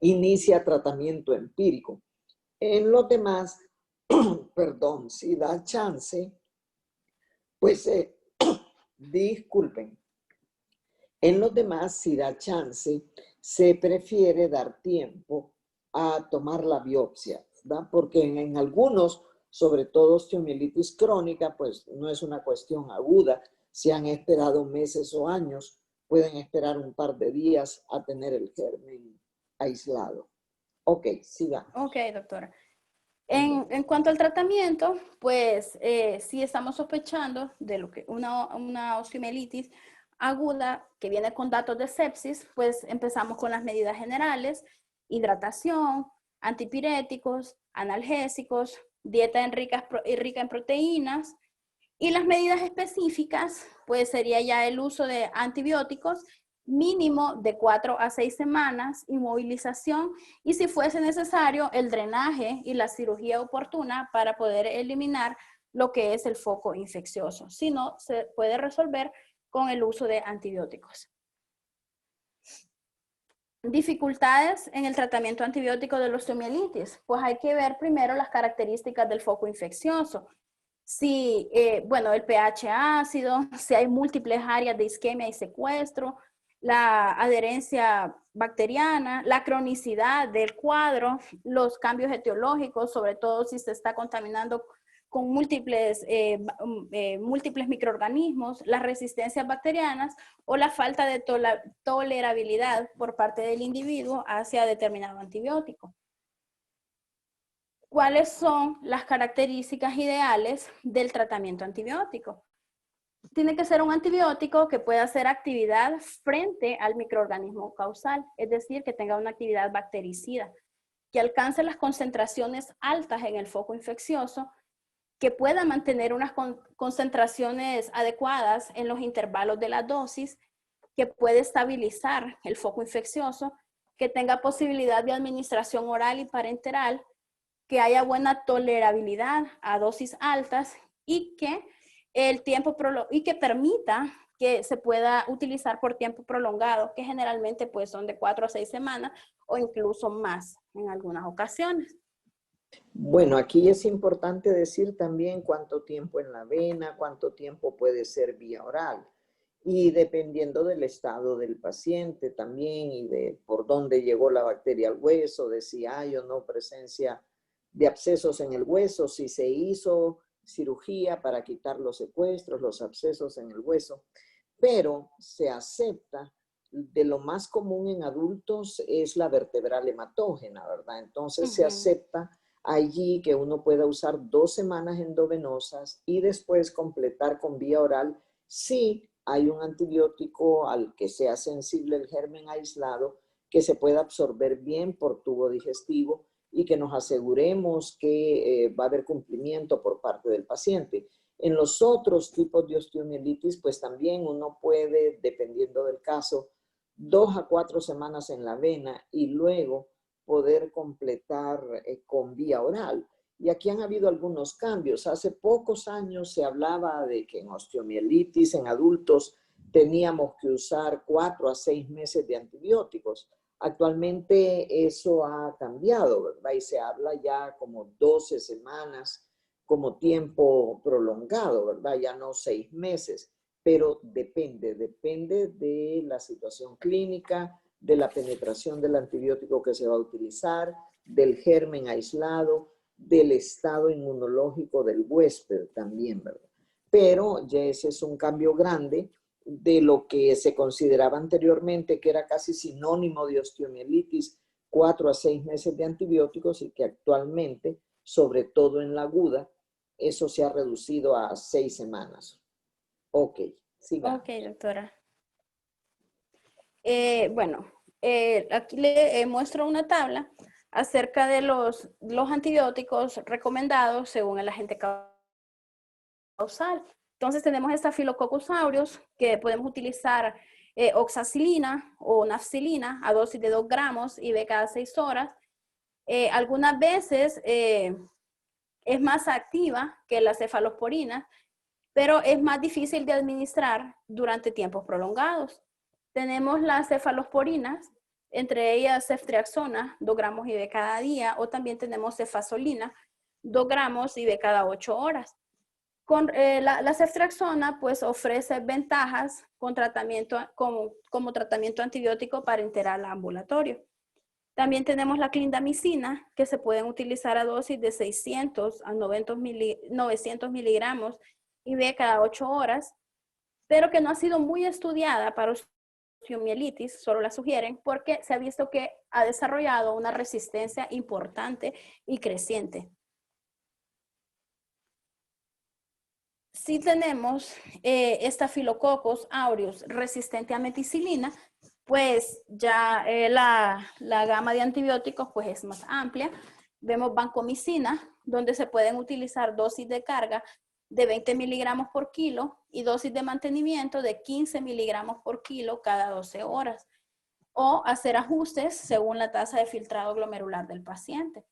inicia tratamiento empírico. En los demás, perdón, si da chance, pues disculpen. En los demás, si da chance, se prefiere dar tiempo a tomar la biopsia, ¿verdad? Porque en algunos, sobre todo osteomielitis crónica, pues no es una cuestión aguda, si han esperado meses o años, pueden esperar un par de días a tener el germen aislado. Ok, sigamos. Ok, doctora. En cuanto al tratamiento, pues si estamos sospechando de lo que una osteomielitis aguda que viene con datos de sepsis, pues empezamos con las medidas generales: hidratación, antipiréticos, analgésicos, dieta rica en proteínas, y las medidas específicas, pues sería ya el uso de antibióticos mínimo de 4 a 6 semanas, inmovilización y, si fuese necesario, el drenaje y la cirugía oportuna para poder eliminar lo que es el foco infeccioso. Si no, se puede resolver con el uso de antibióticos. Dificultades en el tratamiento antibiótico de la osteomielitis. Pues hay que ver primero las características del foco infeccioso. Si, bueno, el pH ácido, si hay múltiples áreas de isquemia y secuestro, la adherencia bacteriana, la cronicidad del cuadro, los cambios etiológicos, sobre todo si se está contaminando con múltiples microorganismos, las resistencias bacterianas o la falta de tolerabilidad por parte del individuo hacia determinado antibiótico. ¿Cuáles son las características ideales del tratamiento antibiótico? Tiene que ser un antibiótico que pueda hacer actividad frente al microorganismo causal, es decir, que tenga una actividad bactericida, que alcance las concentraciones altas en el foco infeccioso, que pueda mantener unas concentraciones adecuadas en los intervalos de la dosis, que puede estabilizar el foco infeccioso, que tenga posibilidad de administración oral y parenteral, que haya buena tolerabilidad a dosis altas y que permita que se pueda utilizar por tiempo prolongado, que generalmente pues son de 4 a 6 semanas o incluso más en algunas ocasiones. Bueno, aquí es importante decir también cuánto tiempo en la vena, cuánto tiempo puede ser vía oral. Y dependiendo del estado del paciente también y de por dónde llegó la bacteria al hueso, de si hay o no presencia de abscesos en el hueso, si se hizo cirugía para quitar los secuestros, los abscesos en el hueso, pero se acepta. De lo más común en adultos es la vertebral hematógena, ¿verdad? Entonces se acepta allí que uno pueda usar 2 semanas endovenosas y después completar con vía oral si hay un antibiótico al que sea sensible el germen aislado, que se pueda absorber bien por tubo digestivo y que nos aseguremos que va a haber cumplimiento por parte del paciente. En los otros tipos de osteomielitis, pues también uno puede, dependiendo del caso, 2 a 4 semanas en la vena y luego poder completar con vía oral. Y aquí han habido algunos cambios. Hace pocos años se hablaba de que en osteomielitis en adultos teníamos que usar 4 a 6 meses de antibióticos. Actualmente eso ha cambiado, ¿verdad? Y se habla ya como 12 semanas como tiempo prolongado, ¿verdad? Ya no 6 meses, pero depende de la situación clínica, de la penetración del antibiótico que se va a utilizar, del germen aislado, del estado inmunológico del huésped también, ¿verdad? Pero ya ese es un cambio grande de lo que se consideraba anteriormente, que era casi sinónimo de osteomielitis, 4 a 6 meses de antibióticos, y que actualmente, sobre todo en la aguda, eso se ha reducido a 6 semanas. Ok, sigamos. Ok, doctora. Bueno, aquí le muestro una tabla acerca de los antibióticos recomendados según el agente causal. Entonces tenemos Staphylococcus aureus, que podemos utilizar oxacilina o nafcilina a dosis de 2 gramos IV cada 6 horas. Algunas veces es más activa que la cefalosporina, pero es más difícil de administrar durante tiempos prolongados. Tenemos las cefalosporinas, entre ellas ceftriaxona, 2 gramos IV cada día, o también tenemos cefazolina, 2 gramos IV cada 8 horas. La ceftriaxona pues ofrece ventajas con como tratamiento antibiótico parenteral ambulatorio. También tenemos la clindamicina, que se pueden utilizar a dosis de 600 a 900 miligramos IV cada 8 horas. pero que no ha sido muy estudiada para osteomielitis, solo la sugieren, porque se ha visto que ha desarrollado una resistencia importante y creciente. Si tenemos Staphylococcus aureus resistente a meticilina, pues ya la gama de antibióticos pues es más amplia. Vemos vancomicina, donde se pueden utilizar dosis de carga de 20 miligramos por kilo y dosis de mantenimiento de 15 miligramos por kilo cada 12 horas. O hacer ajustes según la tasa de filtrado glomerular del paciente.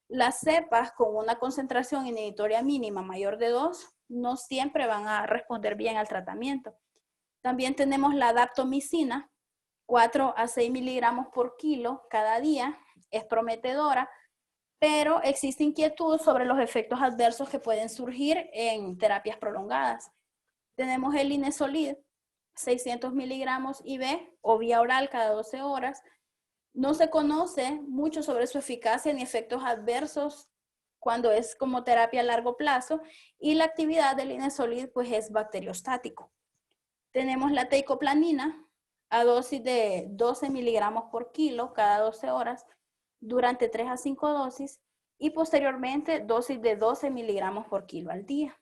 Las cepas con una concentración inhibitoria mínima mayor de 2 no siempre van a responder bien al tratamiento. También tenemos la daptomicina, 4 a 6 miligramos por kilo cada día, es prometedora, pero existe inquietud sobre los efectos adversos que pueden surgir en terapias prolongadas. Tenemos el Linezolid, 600 miligramos IV o vía oral cada 12 horas. No se conoce mucho sobre su eficacia ni efectos adversos cuando es como terapia a largo plazo, y la actividad del Linezolid pues es bacteriostático. Tenemos la teicoplanina a dosis de 12 miligramos por kilo cada 12 horas durante 3 a 5 dosis y posteriormente dosis de 12 miligramos por kilo al día.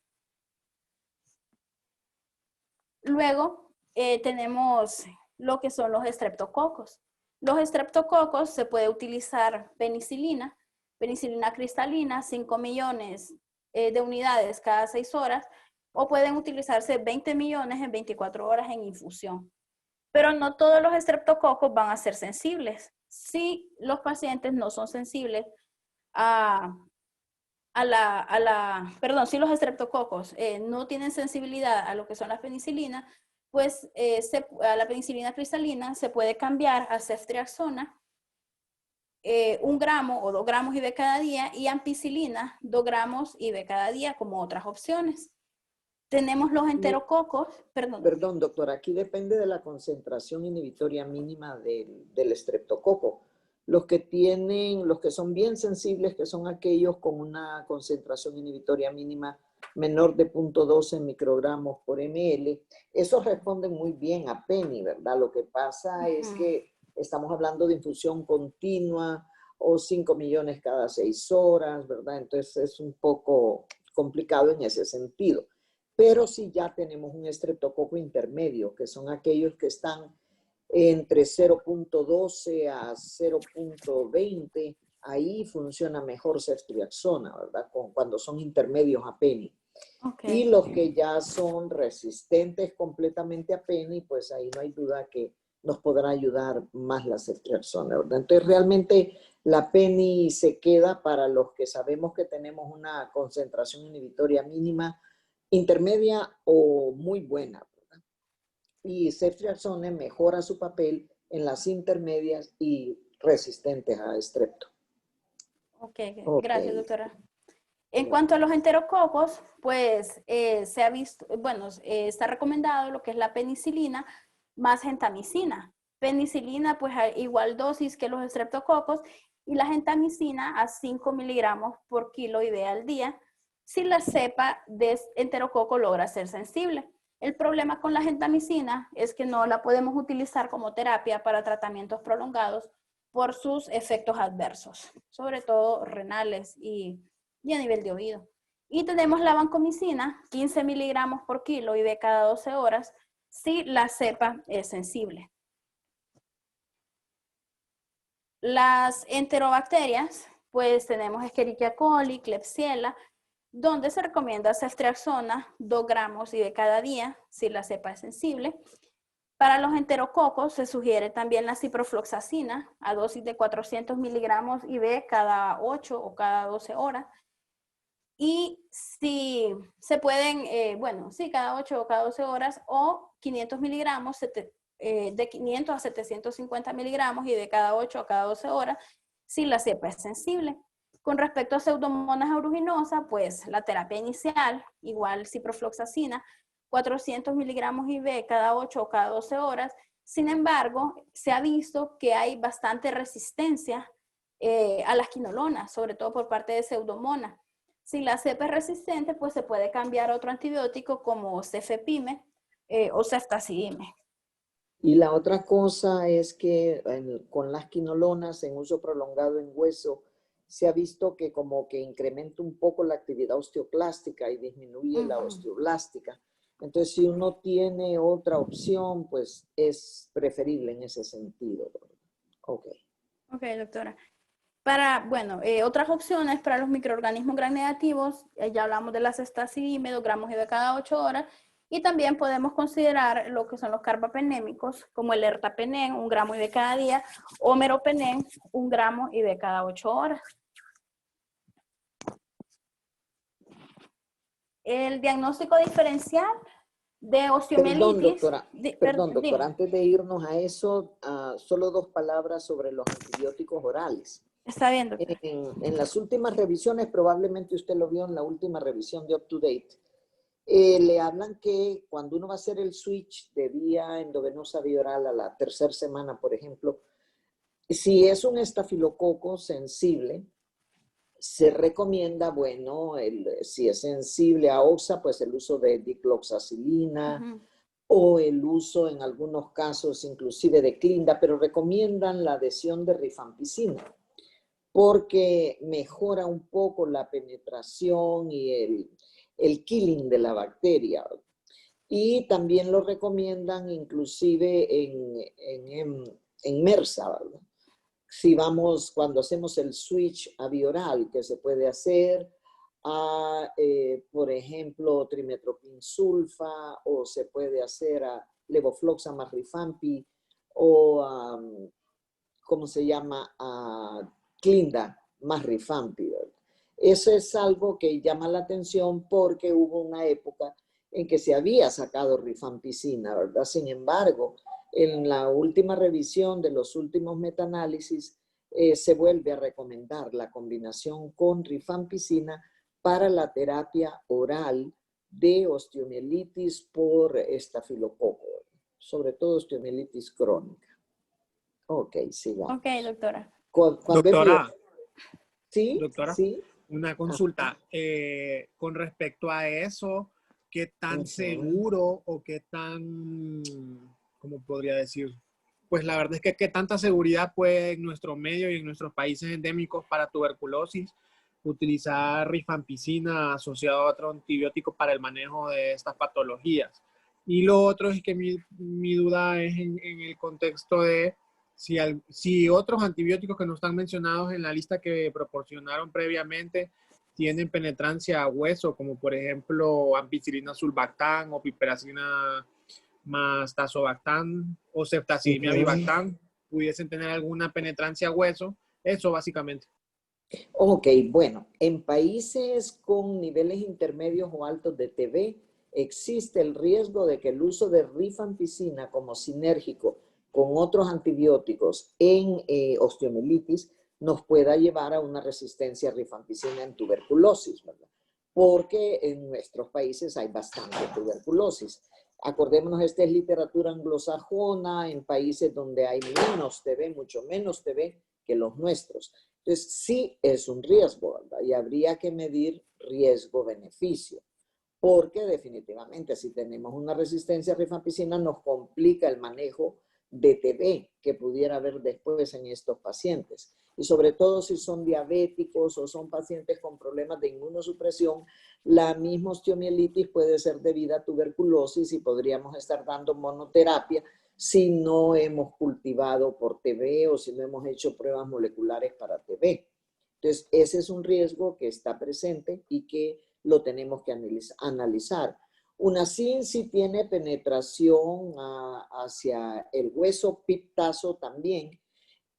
Luego tenemos lo que son los estreptococos. Los estreptococos se puede utilizar penicilina cristalina, 5 millones de unidades cada 6 horas, o pueden utilizarse 20 millones en 24 horas en infusión. Pero no todos los estreptococos van a ser sensibles. Si los pacientes no son sensibles si los estreptococos no tienen sensibilidad a lo que son las penicilinas, pues a la penicilina cristalina se puede cambiar a ceftriaxona, 1 gramo o 2 gramos IV cada día, y ampicilina, 2 gramos IV cada día como otras opciones. Tenemos los enterococos, Perdón, doctora, aquí depende de la concentración inhibitoria mínima del estreptococo. Los que son bien sensibles, que son aquellos con una concentración inhibitoria mínima menor de 0.12 microgramos por ml, esos responden muy bien a PENI, ¿verdad? Lo que pasa es que estamos hablando de infusión continua o 5 millones cada 6 horas, ¿verdad? Entonces es un poco complicado en ese sentido. Pero si ya tenemos un estreptococo intermedio, que son aquellos que están entre 0.12 a 0.20, ahí funciona mejor ceftriaxona, ¿verdad? Cuando son intermedios a PENI. Okay. Y los que ya son resistentes completamente a PENI, pues ahí no hay duda que nos podrá ayudar más la ceftriaxona, ¿verdad? Entonces realmente la PENI se queda para los que sabemos que tenemos una concentración inhibitoria mínima, intermedia o muy buena, ¿verdad? Y ceftriaxona mejora su papel en las intermedias y resistentes a estrepto. Okay. Gracias, doctora. En cuanto a los enterococos, pues se ha visto, está recomendado lo que es la penicilina más gentamicina. Penicilina, pues a igual dosis que los estreptococos, y la gentamicina a 5 miligramos por kilo IV al día, si la cepa de enterococo logra ser sensible. El problema con la gentamicina es que no la podemos utilizar como terapia para tratamientos prolongados por sus efectos adversos, sobre todo renales y a nivel de oído. Y tenemos la vancomicina, 15 miligramos por kilo IV cada 12 horas, si la cepa es sensible. Las enterobacterias, pues tenemos Escherichia coli, Klebsiella, donde se recomienda ceftriaxona, 2 gramos IV cada día, si la cepa es sensible. Para los enterococos se sugiere también la ciprofloxacina, a dosis de 400 miligramos IV cada 8 o cada 12 horas. Y si se pueden, cada 8 o cada 12 horas, o 500 miligramos, de 500 a 750 miligramos y de cada 8 a cada 12 horas, si la cepa es sensible. Con respecto a Pseudomonas aeruginosa, pues la terapia inicial, igual ciprofloxacina, 400 miligramos IV cada 8 o cada 12 horas. Sin embargo, se ha visto que hay bastante resistencia a las quinolonas, sobre todo por parte de Pseudomonas. Si la cepa es resistente, pues se puede cambiar a otro antibiótico como cefepime, o ceftazidime. Y la otra cosa es que con las quinolonas en uso prolongado en hueso, se ha visto que como que incrementa un poco la actividad osteoclástica y disminuye la osteoblástica. Entonces, si uno tiene otra opción, pues es preferible en ese sentido. Ok. Ok, doctora. Para, bueno, otras opciones para los microorganismos gram negativos, ya hablamos de la ceftazidime, 2 gramos IV cada 8 horas, y también podemos considerar lo que son los carbapenémicos, como el ertapenem, 1 gramo IV cada día, o meropenem, 1 gramo IV cada 8 horas. El diagnóstico diferencial de osteomielitis. Perdón, doctora, antes de irnos a eso, solo 2 palabras sobre los antibióticos orales. Está bien, doctora. En las últimas revisiones, probablemente usted lo vio en la última revisión de Up to Date, le hablan que cuando uno va a hacer el switch de vía endovenosa vía oral a la 3ª semana, por ejemplo, si es un estafilococo sensible, se recomienda, bueno, si es sensible a oxa, pues el uso de dicloxacilina o el uso en algunos casos inclusive de clinda, pero recomiendan la adhesión de rifampicina porque mejora un poco la penetración y el killing de la bacteria. Y también lo recomiendan inclusive en MRSA, ¿verdad? Si vamos, cuando hacemos el switch a bioral, que se puede hacer a, por ejemplo, trimetoprim sulfa, o se puede hacer a levofloxacin más rifampi, o ¿cómo se llama? A clinda más rifampi, ¿verdad? Eso es algo que llama la atención porque hubo una época en que se había sacado rifampicina, ¿verdad? Sin embargo, en la última revisión de los últimos metaanálisis, se vuelve a recomendar la combinación con rifampicina para la terapia oral de osteomielitis por estafilococo, sobre todo osteomielitis crónica. Ok, sigamos. Ok, doctora. Doctora, ¿Sí? doctora, ¿Sí? una consulta. Con respecto a eso, ¿qué tan seguro o qué tan, cómo podría decir? Pues la verdad es que qué tanta seguridad puede en nuestro medio y en nuestros países endémicos para tuberculosis utilizar rifampicina asociado a otro antibiótico para el manejo de estas patologías. Y lo otro es que mi duda es en el contexto de si otros antibióticos que no están mencionados en la lista que proporcionaron previamente tienen penetrancia a hueso, como por ejemplo ampicilina sulbactam o piperacina más tazobactam o ceftazidime avibactam, pudiesen tener alguna penetrancia a hueso. Eso básicamente. Ok, bueno, en países con niveles intermedios o altos de TB, existe el riesgo de que el uso de rifampicina como sinérgico con otros antibióticos en osteomielitis nos pueda llevar a una resistencia a rifampicina en tuberculosis, ¿verdad? Porque en nuestros países hay bastante tuberculosis. Acordémonos, esta es literatura anglosajona en países donde hay menos TB, mucho menos TB que los nuestros. Entonces, sí es un riesgo, ¿verdad? Y habría que medir riesgo-beneficio, porque definitivamente si tenemos una resistencia a rifampicina nos complica el manejo de TB que pudiera haber después en estos pacientes. Y sobre todo si son diabéticos o son pacientes con problemas de inmunosupresión, la misma osteomielitis puede ser debida a tuberculosis y podríamos estar dando monoterapia si no hemos cultivado por TB o si no hemos hecho pruebas moleculares para TB. Entonces, ese es un riesgo que está presente y que lo tenemos que analizar. Una SIN sí tiene penetración hacia el hueso, piptazo también.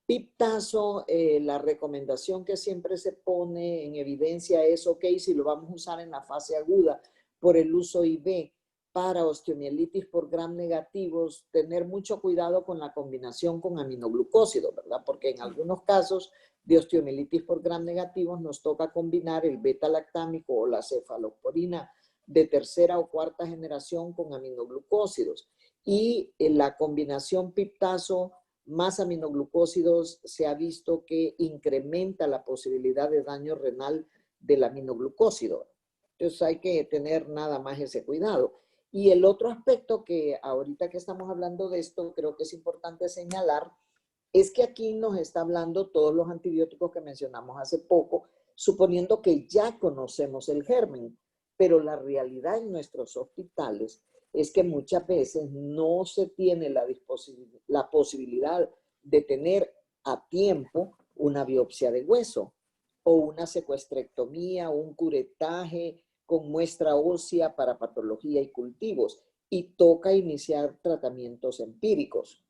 Piptazo, la recomendación que siempre se pone en evidencia es, ok, si lo vamos a usar en la fase aguda por el uso IV para osteomielitis por gram negativos, tener mucho cuidado con la combinación con aminoglucósido, ¿verdad? Porque en algunos casos de osteomielitis por gram negativos nos toca combinar el beta-lactámico o la cefalosporina de 3ª o 4ª generación con aminoglucósidos. Y en la combinación piptazo más aminoglucósidos se ha visto que incrementa la posibilidad de daño renal del aminoglucósido. Entonces hay que tener nada más ese cuidado. Y el otro aspecto que ahorita que estamos hablando de esto, creo que es importante señalar, es que aquí nos está hablando todos los antibióticos que mencionamos hace poco, suponiendo que ya conocemos el germen, pero la realidad en nuestros hospitales es que muchas veces no se tiene la posibilidad de tener a tiempo una biopsia de hueso o una secuestrectomía o un curetaje con muestra ósea para patología y cultivos, y toca iniciar tratamientos empíricos.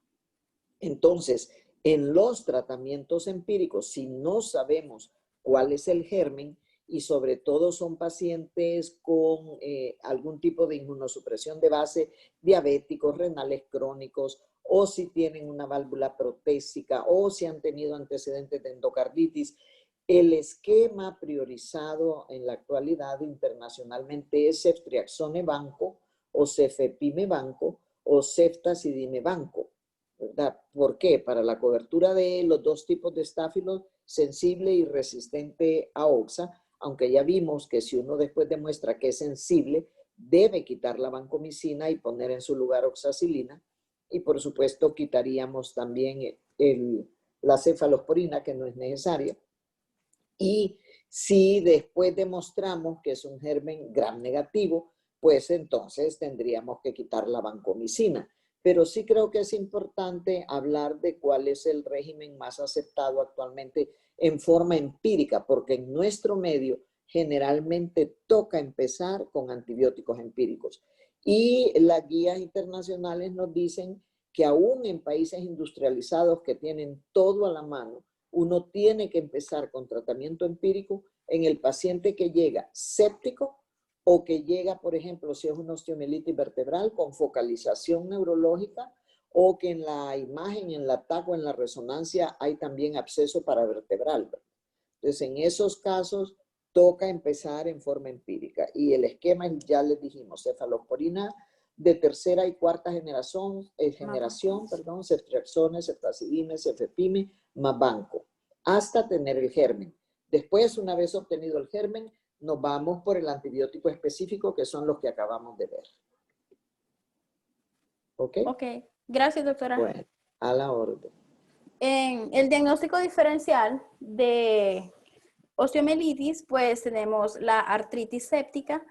Entonces, en los tratamientos empíricos, si no sabemos cuál es el germen, y sobre todo son pacientes con algún tipo de inmunosupresión de base, diabéticos, renales crónicos, o si tienen una válvula protésica, o si han tenido antecedentes de endocarditis, el esquema priorizado en la actualidad internacionalmente es ceftriaxone banco, o cefepime banco, o ceftazidime banco, ¿verdad? ¿Por qué? Para la cobertura de los dos tipos de estáfilos, sensible y resistente a oxa, aunque ya vimos que si uno después demuestra que es sensible, debe quitar la vancomicina y poner en su lugar oxacilina. Y por supuesto quitaríamos también la cefalosporina, que no es necesaria. Y si después demostramos que es un germen gram negativo, pues entonces tendríamos que quitar la vancomicina. Pero sí creo que es importante hablar de cuál es el régimen más aceptado actualmente en forma empírica, porque en nuestro medio generalmente toca empezar con antibióticos empíricos. Y las guías internacionales nos dicen que aún en países industrializados que tienen todo a la mano, uno tiene que empezar con tratamiento empírico en el paciente que llega séptico o que llega, por ejemplo, si es una osteomielitis vertebral con focalización neurológica, o que en la imagen, en la TAC o en la resonancia hay también absceso paravertebral. Entonces, en esos casos toca empezar en forma empírica. Y el esquema, ya les dijimos, cefalosporina de tercera y cuarta generación, ceftriaxone, ceftazidime, cefepime, más banco, hasta tener el germen. Después, una vez obtenido el germen, nos vamos por el antibiótico específico, que son los que acabamos de ver. ¿Ok? Ok, gracias, doctora. Bueno, a la orden. En el diagnóstico diferencial de osteomielitis, pues tenemos la artritis séptica,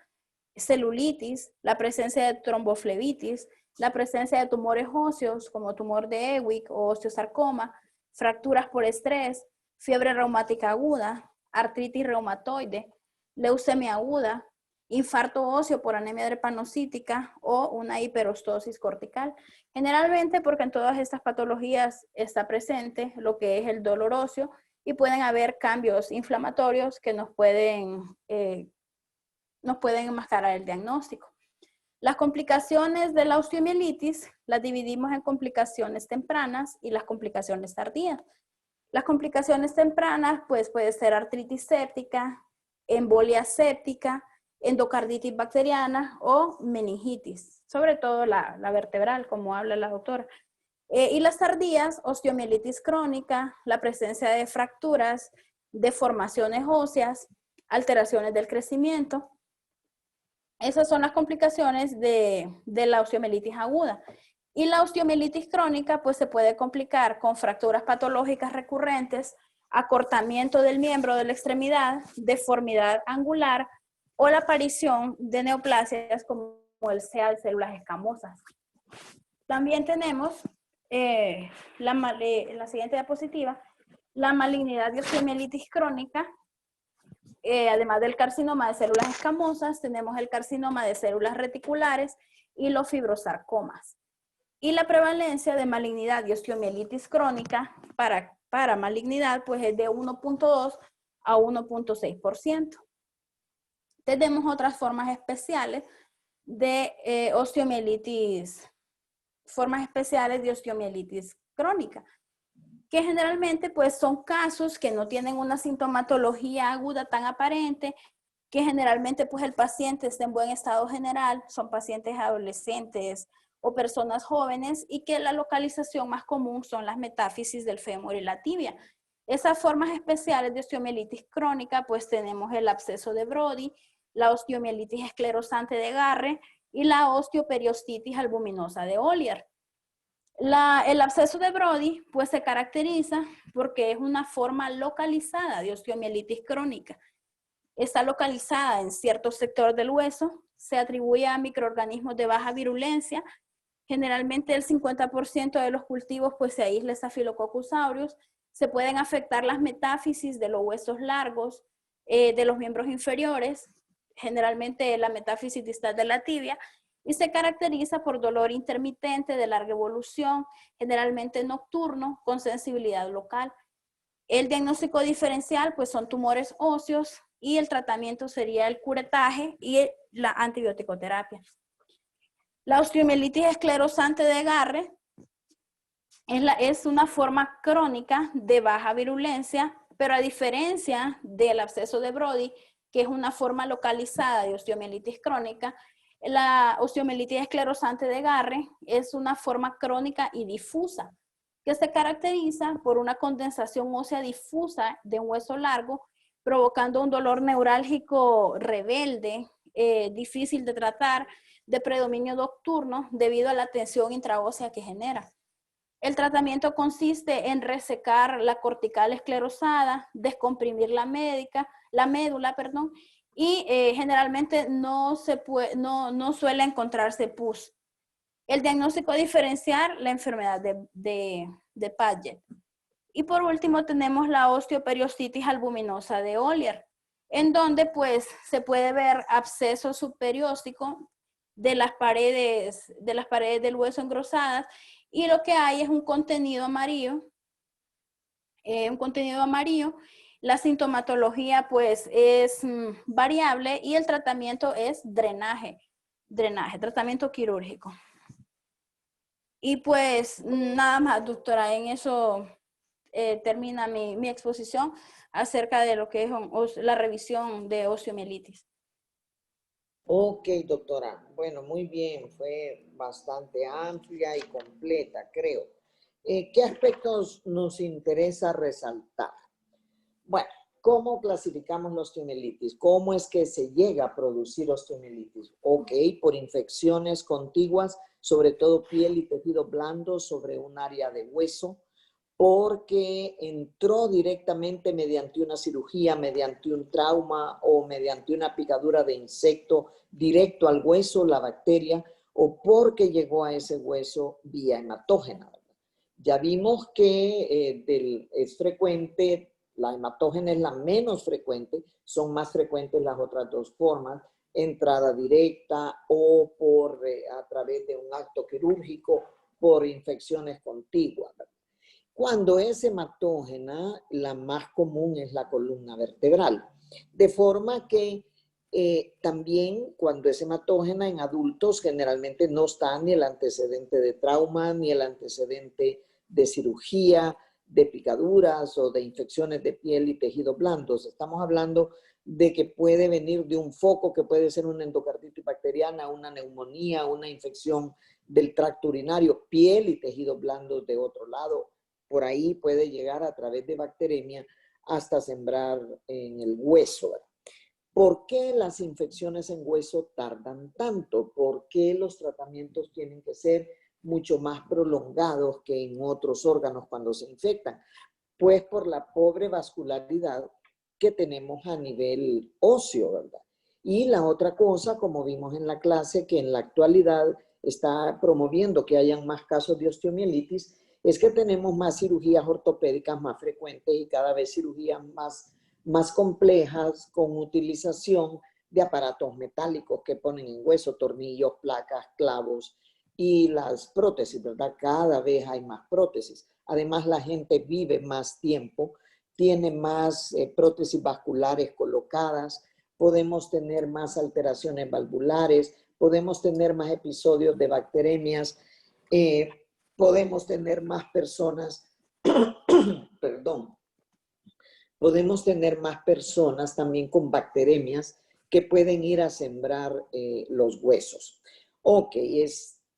celulitis, la presencia de tromboflebitis, la presencia de tumores óseos como tumor de Ewig o osteosarcoma, fracturas por estrés, fiebre reumática aguda, artritis reumatoide, leucemia aguda, infarto óseo por anemia drepanocítica o una hiperostosis cortical. Generalmente porque en todas estas patologías está presente lo que es el dolor óseo y pueden haber cambios inflamatorios que nos pueden enmascarar el diagnóstico. Las complicaciones de la osteomielitis las dividimos en complicaciones tempranas y las complicaciones tardías. Las complicaciones tempranas pues puede ser artritis séptica, embolia séptica, endocarditis bacteriana o meningitis, sobre todo la vertebral, como habla la doctora. Y las tardías, osteomielitis crónica, la presencia de fracturas, deformaciones óseas, alteraciones del crecimiento. Esas son las complicaciones de la osteomielitis aguda. Y la osteomielitis crónica pues se puede complicar con fracturas patológicas recurrentes, acortamiento del miembro de la extremidad, deformidad angular o la aparición de neoplasias como el SEA de células escamosas. También tenemos en la siguiente diapositiva la malignidad de osteomielitis crónica. Además del carcinoma de células escamosas, tenemos el carcinoma de células reticulares y los fibrosarcomas. Y la prevalencia de malignidad y osteomielitis crónica para malignidad pues es de 1.2 a 1.6%. Tenemos otras formas especiales de osteomielitis crónica, que generalmente pues son casos que no tienen una sintomatología aguda tan aparente, que generalmente pues el paciente está en buen estado general, son pacientes adolescentes o personas jóvenes y que la localización más común son las metáfisis del fémur y la tibia. Esas formas especiales de osteomielitis crónica pues tenemos el absceso de Brody, la osteomielitis esclerosante de Garre y la osteoperiostitis albuminosa de Ollier. El absceso de Brody pues se caracteriza porque es una forma localizada de osteomielitis crónica. Está localizada en cierto sector del hueso, se atribuye a microorganismos de baja virulencia. Generalmente el 50% de los cultivos pues se aísla Staphylococcus aureus. Se pueden afectar las metáfisis de los huesos largos, de los miembros inferiores, generalmente la metáfisis distal de la tibia, y se caracteriza por dolor intermitente de larga evolución, generalmente nocturno, con sensibilidad local. El diagnóstico diferencial pues son tumores óseos y el tratamiento sería el curetaje y la antibioticoterapia. La osteomielitis esclerosante de Garre es una forma crónica de baja virulencia, pero a diferencia del absceso de Brody, que es una forma localizada de osteomielitis crónica, la osteomielitis esclerosante de Garre es una forma crónica y difusa, que se caracteriza por una condensación ósea difusa de un hueso largo, provocando un dolor neurálgico rebelde, difícil de tratar, de predominio nocturno, debido a la tensión intraósea que genera. El tratamiento consiste en resecar la cortical esclerosada, descomprimir la médula, y generalmente no suele encontrarse pus. El diagnóstico diferencial, la enfermedad de Paget. Y por último tenemos la osteoperiostitis albuminosa de Ollier, en donde pues se puede ver absceso subperióstico de las paredes del hueso engrosadas, y lo que hay es un contenido amarillo. La sintomatología pues es variable y el tratamiento es drenaje, tratamiento quirúrgico. Y pues nada más, doctora, en eso termina mi exposición acerca de lo que es la revisión de osteomielitis. Ok, doctora. Bueno, muy bien. Fue bastante amplia y completa, creo. ¿Qué aspectos nos interesa resaltar? Bueno, ¿cómo clasificamos la osteomielitis? ¿Cómo es que se llega a producir osteomielitis? Ok, por infecciones contiguas, sobre todo piel y tejido blando sobre un área de hueso, porque entró directamente mediante una cirugía, mediante un trauma o mediante una picadura de insecto directo al hueso, la bacteria, o porque llegó a ese hueso vía hematógena. Ya vimos que es frecuente, la hematógena es la menos frecuente, son más frecuentes las otras dos formas, entrada directa o a través de un acto quirúrgico por infecciones contiguas. Cuando es hematógena, la más común es la columna vertebral. De forma que también cuando es hematógena en adultos generalmente no está ni el antecedente de trauma, ni el antecedente de cirugía, de picaduras o de infecciones de piel y tejidos blandos. Estamos hablando de que puede venir de un foco que puede ser una endocarditis bacteriana, una neumonía, una infección del tracto urinario, piel y tejidos blandos de otro lado. Por ahí puede llegar a través de bacteremia hasta sembrar en el hueso. ¿Por qué las infecciones en hueso tardan tanto? ¿Por qué los tratamientos tienen que ser mucho más prolongados que en otros órganos cuando se infectan? Pues por la pobre vascularidad que tenemos a nivel óseo, ¿verdad? Y la otra cosa, como vimos en la clase, que en la actualidad está promoviendo que hayan más casos de osteomielitis, es que tenemos más cirugías ortopédicas más frecuentes y cada vez cirugías más complejas con utilización de aparatos metálicos que ponen en hueso, tornillos, placas, clavos y las prótesis, ¿verdad? Cada vez hay más prótesis. Además, la gente vive más tiempo, tiene más prótesis vasculares colocadas, podemos tener más alteraciones valvulares, podemos tener más episodios de bacteremias, podemos tener más personas, perdón, podemos tener más personas también con bacteremias que pueden ir a sembrar los huesos. Ok,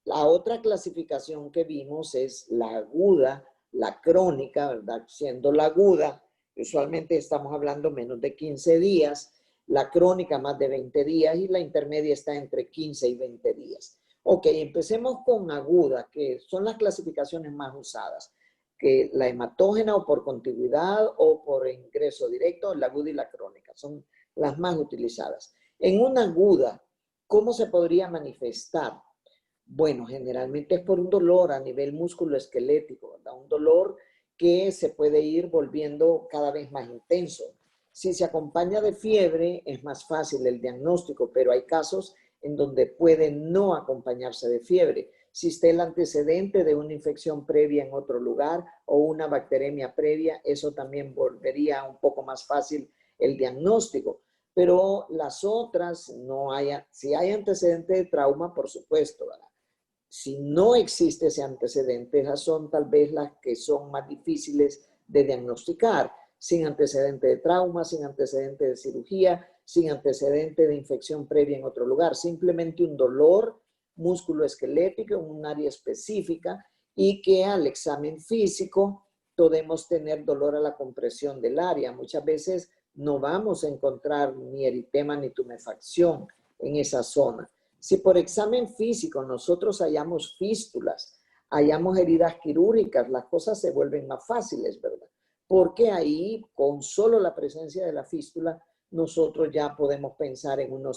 la otra clasificación que vimos es la aguda, la crónica, ¿verdad? Siendo la aguda, usualmente estamos hablando menos de 15 días, la crónica más de 20 días y la intermedia está entre 15 y 20 días. Ok, empecemos con aguda, que son las clasificaciones más usadas, que la hematógena o por contigüidad o por ingreso directo, la aguda y la crónica, son las más utilizadas. En una aguda, ¿cómo se podría manifestar? Bueno, generalmente es por un dolor a nivel musculoesquelético, ¿verdad? Un dolor que se puede ir volviendo cada vez más intenso. Si se acompaña de fiebre, es más fácil el diagnóstico, pero hay casos en donde puede no acompañarse de fiebre. Si está el antecedente de una infección previa en otro lugar o una bacteremia previa, eso también volvería un poco más fácil el diagnóstico. Pero las otras, no hay, si hay antecedente de trauma, por supuesto, ¿verdad? Si no existe ese antecedente, esas son tal vez las que son más difíciles de diagnosticar, sin antecedente de trauma, sin antecedente de cirugía, sin antecedente de infección previa en otro lugar, simplemente un dolor musculoesquelético en un área específica y que al examen físico podemos tener dolor a la compresión del área. Muchas veces no vamos a encontrar ni eritema ni tumefacción en esa zona. Si por examen físico nosotros hallamos fístulas, hallamos heridas quirúrgicas, las cosas se vuelven más fáciles, ¿verdad? Porque ahí, con solo la presencia de la fístula, nosotros ya podemos pensar en una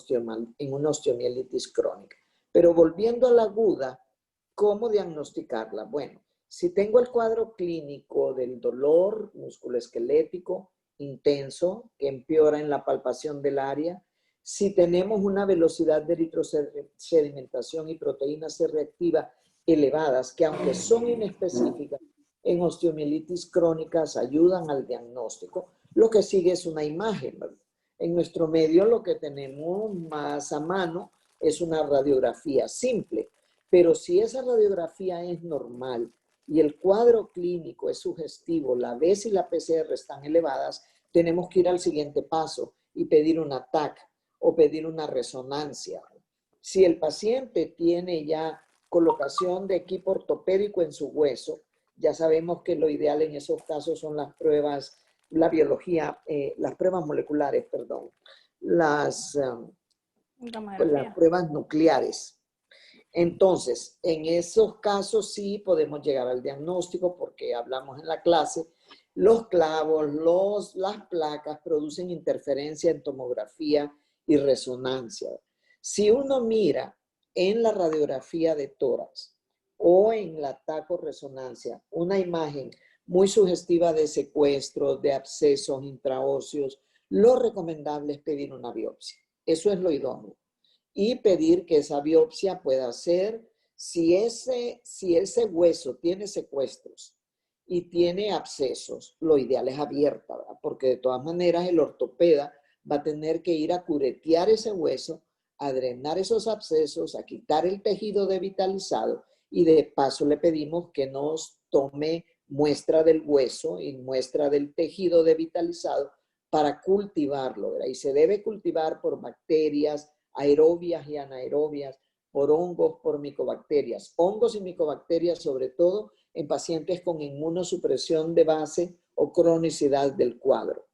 osteomielitis crónica. Pero volviendo a la aguda, ¿cómo diagnosticarla? Bueno, si tengo el cuadro clínico del dolor musculoesquelético intenso, que empeora en la palpación del área, si tenemos una velocidad de eritrosedimentación y proteína C reactiva elevadas, que aunque son inespecíficas, en osteomielitis crónicas ayudan al diagnóstico, lo que sigue es una imagen, ¿verdad? En nuestro medio lo que tenemos más a mano es una radiografía simple, pero si esa radiografía es normal y el cuadro clínico es sugestivo, la BES y la PCR están elevadas, tenemos que ir al siguiente paso y pedir una TAC o pedir una resonancia. Si el paciente tiene ya colocación de equipo ortopédico en su hueso, ya sabemos que lo ideal en esos casos son las pruebas, la biología, las pruebas moleculares, perdón, las pruebas nucleares. Entonces, en esos casos sí podemos llegar al diagnóstico porque hablamos en la clase, los clavos, las placas producen interferencia en tomografía y resonancia. Si uno mira en la radiografía de tórax o en la taco-resonancia una imagen muy sugestiva de secuestros, de abscesos intraóseos, lo recomendable es pedir una biopsia. Eso es lo idóneo. Y pedir que esa biopsia pueda ser, si ese hueso tiene secuestros y tiene abscesos, lo ideal es abierta, ¿verdad? Porque de todas maneras el ortopeda va a tener que ir a curetear ese hueso, a drenar esos abscesos, a quitar el tejido devitalizado y de paso le pedimos que nos tome muestra del hueso y muestra del tejido devitalizado para cultivarlo, ¿verdad? Y se debe cultivar por bacterias aerobias y anaerobias, por hongos, por micobacterias. Hongos y micobacterias sobre todo en pacientes con inmunosupresión de base o cronicidad del cuadro.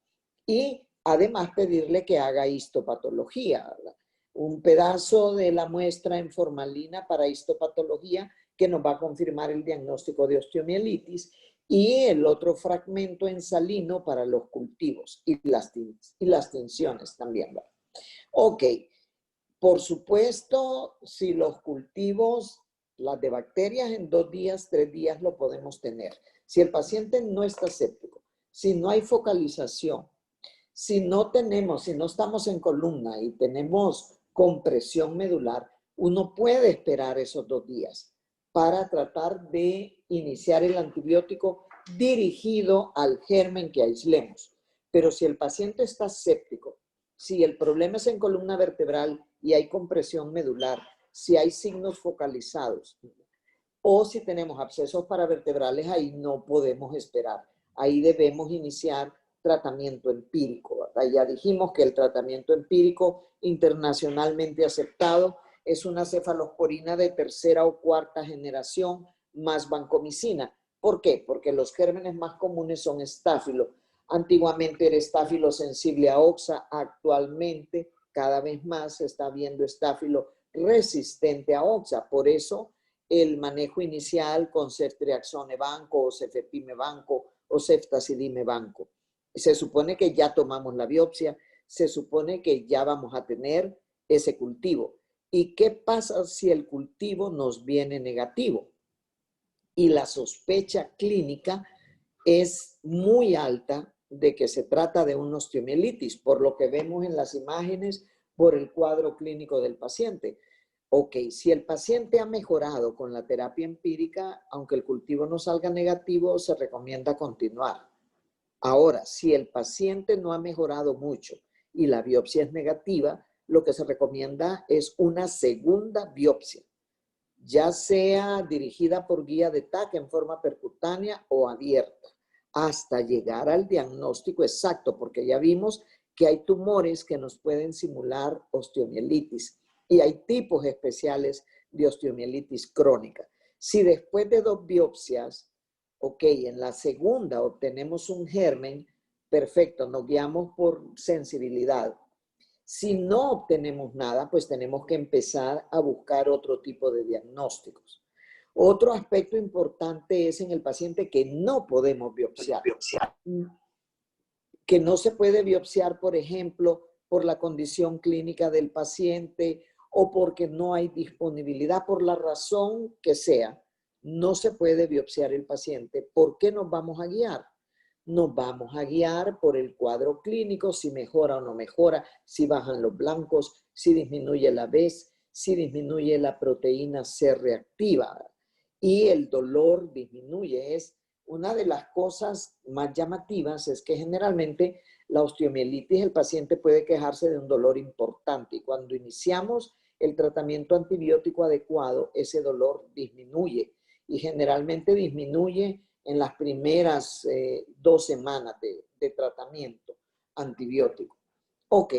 Y además pedirle que haga histopatología, ¿verdad? Un pedazo de la muestra en formalina para histopatología que nos va a confirmar el diagnóstico de osteomielitis y el otro fragmento en salino para los cultivos y las tinciones también, ¿verdad? Ok, por supuesto, si los cultivos, las de bacterias en 2 días, 3 días lo podemos tener. Si el paciente no está séptico, si no hay focalización, si no estamos en columna y tenemos compresión medular, uno puede esperar esos 2 días para tratar de iniciar el antibiótico dirigido al germen que aislemos. Pero si el paciente está séptico, si el problema es en columna vertebral y hay compresión medular, si hay signos focalizados o si tenemos abscesos paravertebrales, ahí no podemos esperar. Ahí debemos iniciar tratamiento empírico, ¿verdad? Ya dijimos que el tratamiento empírico internacionalmente aceptado es una cefalosporina de 3ª o 4ª generación más vancomicina. ¿Por qué? Porque los gérmenes más comunes son estáfilo. Antiguamente era estáfilo sensible a oxa, actualmente cada vez más se está viendo estáfilo resistente a oxa. Por eso el manejo inicial con ceftriaxone banco o cefepime banco o ceftazidime banco. Se supone que ya tomamos la biopsia, se supone que ya vamos a tener ese cultivo. ¿Y qué pasa si el cultivo nos viene negativo? Y la sospecha clínica es muy alta de que se trata de una osteomielitis, por lo que vemos en las imágenes, por el cuadro clínico del paciente. Ok, si el paciente ha mejorado con la terapia empírica, aunque el cultivo no salga negativo, se recomienda continuar. Ahora, si el paciente no ha mejorado mucho y la biopsia es negativa, lo que se recomienda es una segunda biopsia, ya sea dirigida por guía de TAC en forma percutánea o abierta, hasta llegar al diagnóstico exacto, porque ya vimos que hay tumores que nos pueden simular osteomielitis y hay tipos especiales de osteomielitis crónica. Si después de 2 biopsias, ok, en la segunda obtenemos un germen, perfecto, nos guiamos por sensibilidad. Si no obtenemos nada, pues tenemos que empezar a buscar otro tipo de diagnósticos. Otro aspecto importante es en el paciente que no podemos biopsiar. Que no se puede biopsiar, por ejemplo, por la condición clínica del paciente o porque no hay disponibilidad, por la razón que sea, no se puede biopsiar el paciente. ¿Por qué nos vamos a guiar? Nos vamos a guiar por el cuadro clínico, si mejora o no mejora, si bajan los blancos, si disminuye la BES, si disminuye la proteína C reactiva y el dolor disminuye. Es una de las cosas más llamativas es que generalmente la osteomielitis, el paciente puede quejarse de un dolor importante y cuando iniciamos el tratamiento antibiótico adecuado, ese dolor disminuye y generalmente disminuye en las primeras 2 semanas de tratamiento antibiótico. Ok,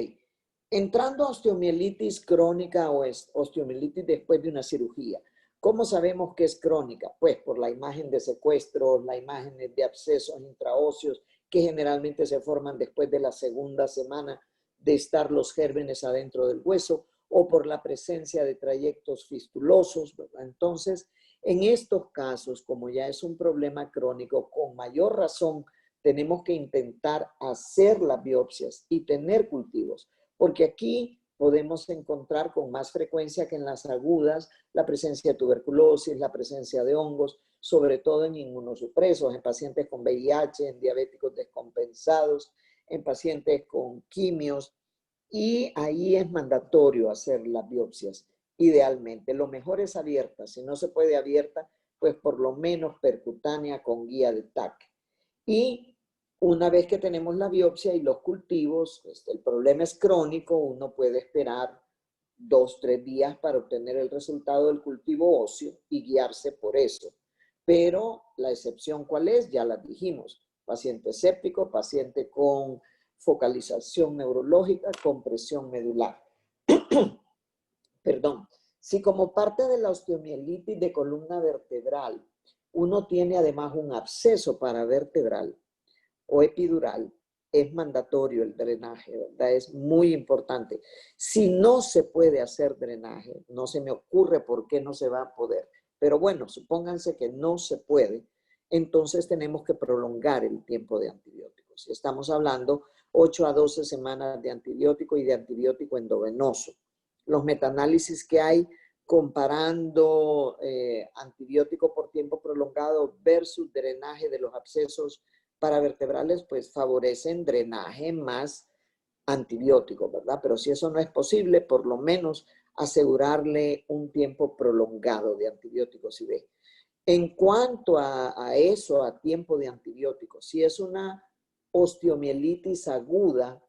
entrando a osteomielitis crónica o osteomielitis después de una cirugía. ¿Cómo sabemos que es crónica? Pues por la imagen de secuestro, la imagen de abscesos intraóseos que generalmente se forman después de la segunda semana de estar los gérmenes adentro del hueso o por la presencia de trayectos fistulosos, ¿verdad? Entonces, en estos casos, como ya es un problema crónico, con mayor razón tenemos que intentar hacer las biopsias y tener cultivos, porque aquí podemos encontrar con más frecuencia que en las agudas la presencia de tuberculosis, la presencia de hongos, sobre todo en inmunosupresos, en pacientes con VIH, en diabéticos descompensados, en pacientes con quimios, y ahí es mandatorio hacer las biopsias. Idealmente, lo mejor es abierta, si no se puede abierta, pues por lo menos percutánea con guía de TAC. Y una vez que tenemos la biopsia y los cultivos, el problema es crónico, uno puede esperar 2 o 3 días para obtener el resultado del cultivo óseo y guiarse por eso. Pero la excepción, ¿cuál es? Ya la dijimos, paciente séptico, paciente con focalización neurológica, compresión medular. Perdón, si como parte de la osteomielitis de columna vertebral uno tiene además un absceso paravertebral o epidural, es mandatorio el drenaje, ¿verdad? Es muy importante. Si no se puede hacer drenaje, no se me ocurre por qué no se va a poder, pero bueno, supónganse que no se puede, entonces tenemos que prolongar el tiempo de antibióticos. Estamos hablando 8 a 12 semanas de antibiótico y de antibiótico endovenoso. Los metaanálisis que hay comparando antibiótico por tiempo prolongado versus drenaje de los abscesos paravertebrales, pues favorecen drenaje más antibiótico, ¿verdad? Pero si eso no es posible, por lo menos asegurarle un tiempo prolongado de antibióticos si ve. En cuanto a eso, a tiempo de antibióticos, si es una osteomielitis aguda,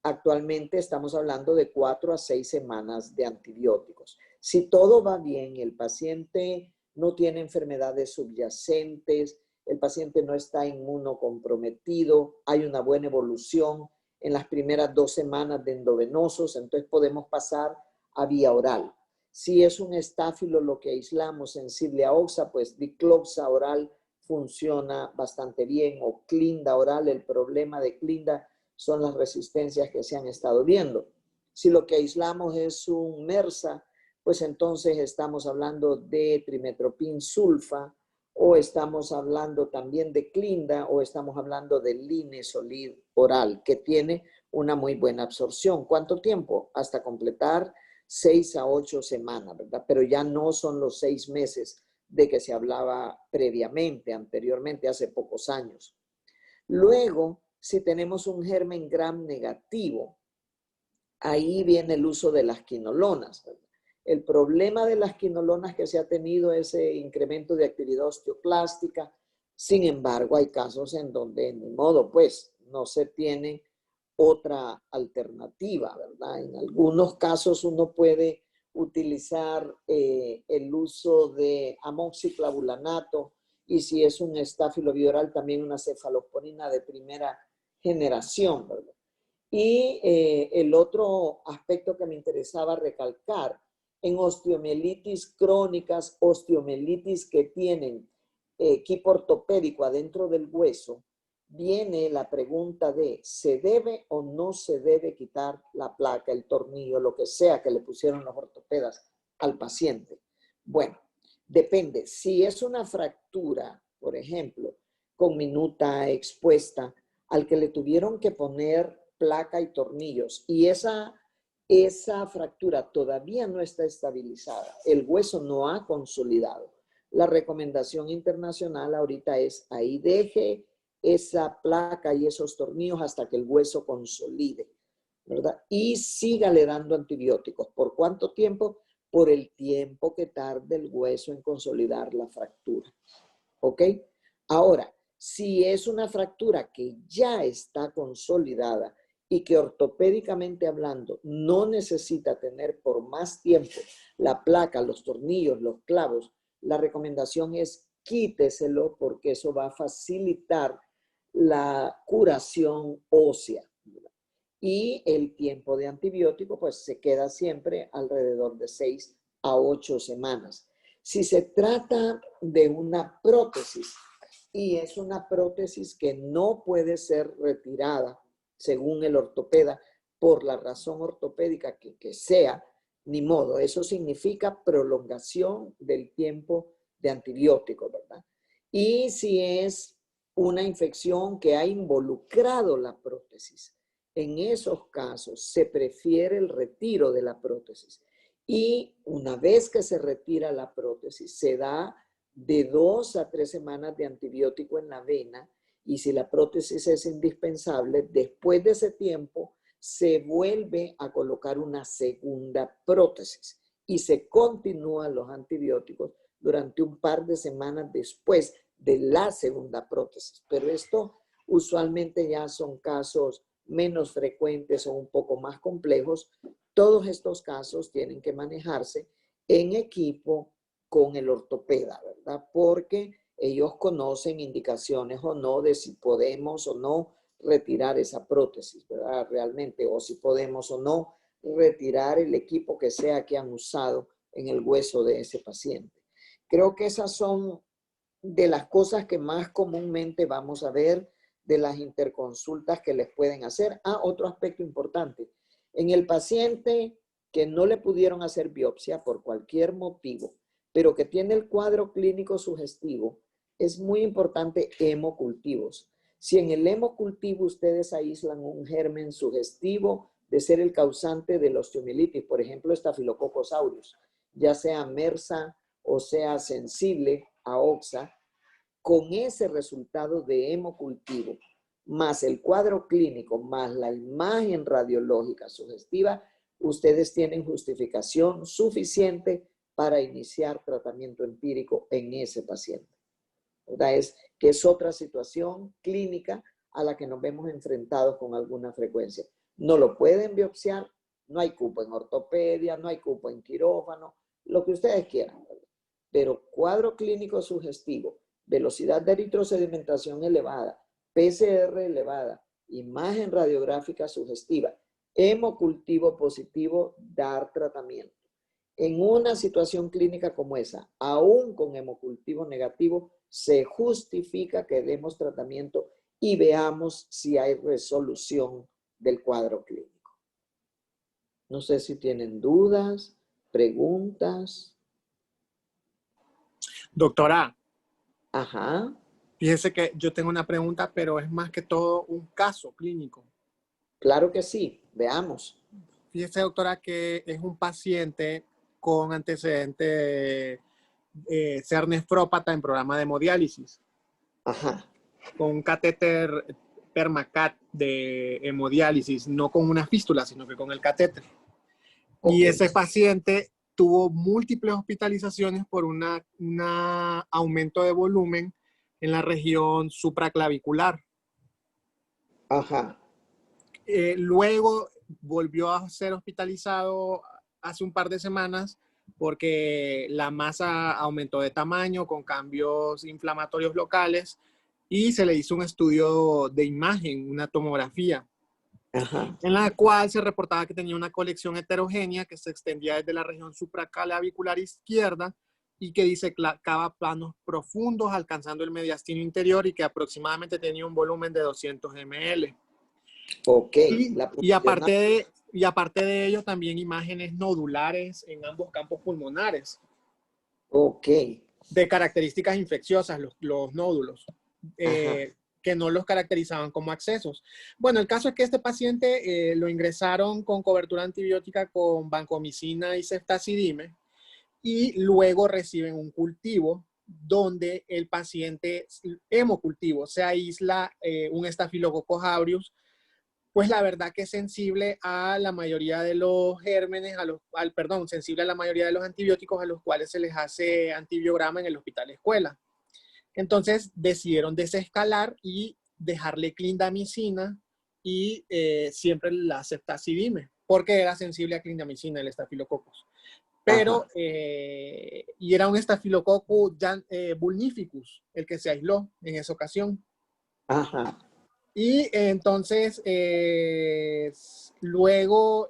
actualmente estamos hablando de 4 a 6 semanas de antibióticos. Si todo va bien, el paciente no tiene enfermedades subyacentes, el paciente no está inmunocomprometido, hay una buena evolución en las primeras 2 semanas de endovenosos, entonces podemos pasar a vía oral. Si es un estáfilo lo que aislamos sensible a oxa, pues dicloxa oral funciona bastante bien, o clinda oral. El problema de clinda son las resistencias que se han estado viendo. Si lo que aislamos es un MRSA, pues entonces estamos hablando de trimetoprim sulfa, o estamos hablando también de clinda, o estamos hablando de linezolid oral, que tiene una muy buena absorción. ¿Cuánto tiempo? Hasta completar 6 a 8 semanas, ¿verdad? Pero ya no son los 6 meses de que se hablaba previamente, anteriormente, hace pocos años. Luego, si tenemos un germen gram negativo, ahí viene el uso de las quinolonas, ¿verdad? El problema de las quinolonas que se ha tenido es ese incremento de actividad osteoclástica. Sin embargo, hay casos en donde, ni modo, pues, no se tiene otra alternativa, ¿verdad? En algunos casos uno puede utilizar el uso de amoxiclavulanato, y si es un estafiloviral, también una cefalosporina de primera generación, ¿verdad? Y el otro aspecto que me interesaba recalcar, en osteomielitis crónicas, osteomielitis que tienen equipo ortopédico adentro del hueso, viene la pregunta de, ¿se debe o no se debe quitar la placa, el tornillo, lo que sea que le pusieron los ortopedas al paciente? Bueno, depende. Si es una fractura, por ejemplo, con minuta expuesta, al que le tuvieron que poner placa y tornillos, y esa fractura todavía no está estabilizada, el hueso no ha consolidado, la recomendación internacional ahorita es ahí deje esa placa y esos tornillos hasta que el hueso consolide, ¿verdad? Y sígale dando antibióticos. ¿Por cuánto tiempo? Por el tiempo que tarde el hueso en consolidar la fractura. ¿Ok? Ahora, si es una fractura que ya está consolidada y que ortopédicamente hablando no necesita tener por más tiempo la placa, los tornillos, los clavos, la recomendación es quíteselo, porque eso va a facilitar la curación ósea. Y el tiempo de antibiótico pues se queda siempre alrededor de 6 a 8 semanas. Si se trata de una prótesis y es una prótesis que no puede ser retirada según el ortopeda por la razón ortopédica que sea, ni modo, eso significa prolongación del tiempo de antibiótico, ¿verdad? Y si es una infección que ha involucrado la prótesis, en esos casos se prefiere el retiro de la prótesis. Y una vez que se retira la prótesis, se da de 2 a 3 semanas de antibiótico en la vena, y si la prótesis es indispensable, después de ese tiempo se vuelve a colocar una segunda prótesis y se continúan los antibióticos durante un par de semanas después de la segunda prótesis. Pero esto usualmente ya son casos menos frecuentes o un poco más complejos. Todos estos casos tienen que manejarse en equipo con el ortopeda, ¿verdad? Porque ellos conocen indicaciones o no de si podemos o no retirar esa prótesis, ¿verdad? Realmente, o si podemos o no retirar el equipo que sea que han usado en el hueso de ese paciente. Creo que esas son de las cosas que más comúnmente vamos a ver, de las interconsultas que les pueden hacer. Otro aspecto importante. En el paciente que no le pudieron hacer biopsia por cualquier motivo, pero que tiene el cuadro clínico sugestivo, es muy importante hemocultivos. Si en el hemocultivo ustedes aíslan un germen sugestivo de ser el causante de la osteomielitis, por ejemplo, Staphylococcus aureus, ya sea MRSA o sea sensible a OXA, con ese resultado de hemocultivo, más el cuadro clínico, más la imagen radiológica sugestiva, ustedes tienen justificación suficiente para iniciar tratamiento empírico en ese paciente. ¿Verdad? Es otra situación clínica a la que nos vemos enfrentados con alguna frecuencia. No lo pueden biopsiar, no hay cupo en ortopedia, no hay cupo en quirófano, lo que ustedes quieran, ¿verdad? Pero cuadro clínico sugestivo, velocidad de eritrosedimentación elevada, PCR elevada, imagen radiográfica sugestiva, hemocultivo positivo, dar tratamiento. en una situación clínica como esa, aún con hemocultivo negativo, se justifica que demos tratamiento y veamos si hay resolución del cuadro clínico. No sé si tienen dudas, preguntas. Doctora, Ajá, fíjese que yo tengo una pregunta, pero es más que todo un caso clínico. claro que sí, veamos. Fíjese, doctora, que es un paciente con antecedente ser nefrópata en programa de hemodiálisis, Ajá, con un catéter Permacat de hemodiálisis, no con una fístula, sino que con el catéter. Y ok. ese paciente tuvo múltiples hospitalizaciones por un aumento de volumen en la región supraclavicular. Ajá, Luego volvió a ser hospitalizado hace un par de semanas porque la masa aumentó de tamaño con cambios inflamatorios locales y se le hizo un estudio de imagen, una tomografía, ajá, en la cual se reportaba que tenía una colección heterogénea que se extendía desde la región supraclavicular izquierda y que disecaba planos profundos alcanzando el mediastino interior y que aproximadamente tenía un volumen de 200 ml. ok. Y aparte de ello, también imágenes nodulares en ambos campos pulmonares, Ok, de características infecciosas, los nódulos, ajá, que no los caracterizaban como accesos. Bueno, el caso es que este paciente lo ingresaron con cobertura antibiótica con vancomicina y ceftazidime y luego reciben un cultivo donde el paciente hemocultivo se aísla un Staphylococcus aureus, pues la verdad que es sensible a la mayoría de los gérmenes, sensible a la mayoría de los antibióticos a los cuales se les hace antibiograma en el hospital escuela. Entonces decidieron desescalar y dejarle clindamicina y siempre la ceftazidime, porque era sensible a clindamicina el Staphylococcus. Pero, y era un Staphylococcus vulnificus, el que se aisló en esa ocasión. ajá. Y entonces, luego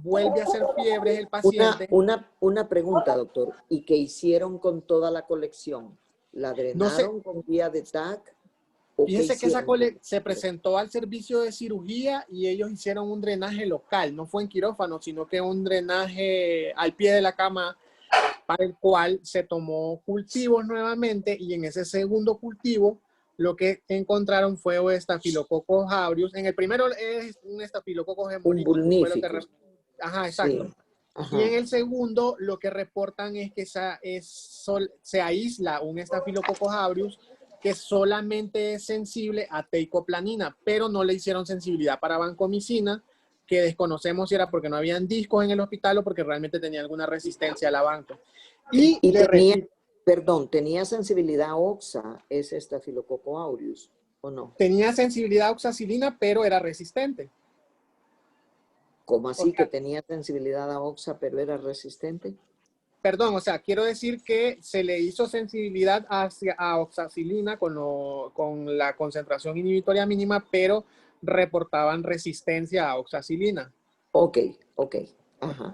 vuelve a hacer fiebre el paciente. Una pregunta, doctor. ¿Y qué hicieron con toda la colección? ¿La No sé, drenaron con vía de TAC? ¿O qué fíjese que esa hicieron? se presentó al servicio de cirugía y ellos hicieron un drenaje local, no fue en quirófano, sino que un drenaje al pie de la cama, para el cual se tomó cultivos nuevamente y en ese segundo cultivo lo que encontraron fue Staphylococcus aureus. En el primero es un Staphylococcus Un hemolítico, fue lo que... vulnífico. Ajá, Sí. exacto. Y en Ajá. el segundo lo que reportan es que se aísla un Staphylococcus aureus que solamente es sensible a teicoplanina, pero no le hicieron sensibilidad para vancomicina, que desconocemos si era porque no habían discos en el hospital o porque realmente tenía alguna resistencia a la vanco. Y Y le tenía, repito, perdón, ¿tenía sensibilidad a OXA ese Staphylococcus aureus o no? tenía sensibilidad a oxacilina, pero era resistente. ¿Cómo O así que sea, tenía sensibilidad a OXA pero era resistente? perdón, o sea, quiero decir que se le hizo sensibilidad a oxacilina con la concentración inhibitoria mínima, pero reportaban resistencia a oxacilina. Ok, ok. Ajá.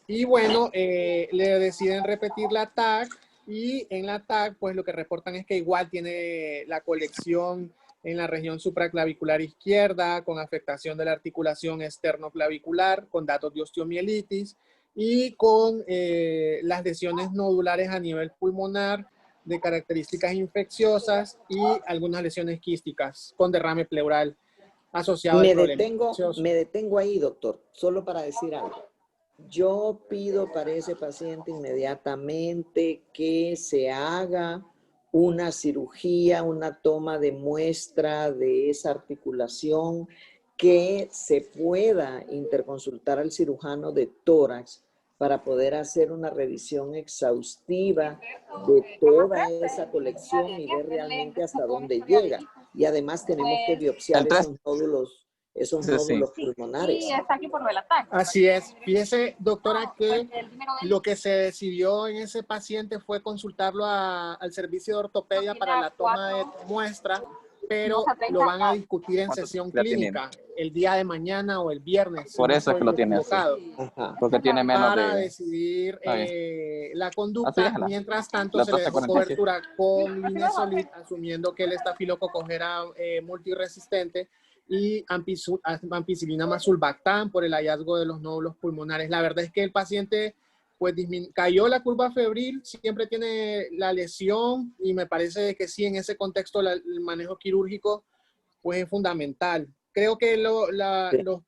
Y bueno, le deciden repetir la TAC y en la TAC pues lo que reportan es que igual tiene la colección en la región supraclavicular izquierda con afectación de la articulación esternoclavicular, con datos de osteomielitis y con las lesiones nodulares a nivel pulmonar de características infecciosas y algunas lesiones quísticas con derrame pleural asociado al problema infeccioso. Me detengo ahí, doctor, solo para decir algo. Yo pido para ese paciente inmediatamente que se haga una cirugía, una toma de muestra de esa articulación, que se pueda interconsultar al cirujano de tórax para poder hacer una revisión exhaustiva de toda esa colección y ver realmente hasta dónde llega. Y además tenemos que biopsiar esos nódulos pulmonares. Sí, está aquí por lo del ataque. Así es. Fíjese, doctora, que lo que se decidió en ese paciente fue consultarlo al servicio de ortopedia para la toma de muestra pero No se lo van a nada. discutir en ¿Cuánto sesión ya tiene? clínica el día de mañana o el viernes, si Por no eso es que estoy lo tiene así. equivocado, Ajá. Porque tiene menos para de... decidir Está bien. la Así conducta. es Mientras tanto, la se le tasa dejó 47. cobertura con Linezolid, asumiendo que el estafilococo era multiresistente, y ampicilina más sulbactam por el hallazgo de los nódulos pulmonares. La verdad es que el paciente pues cayó la curva febril, siempre tiene la lesión, y me parece que sí, en ese contexto el manejo quirúrgico pues es fundamental. Creo que los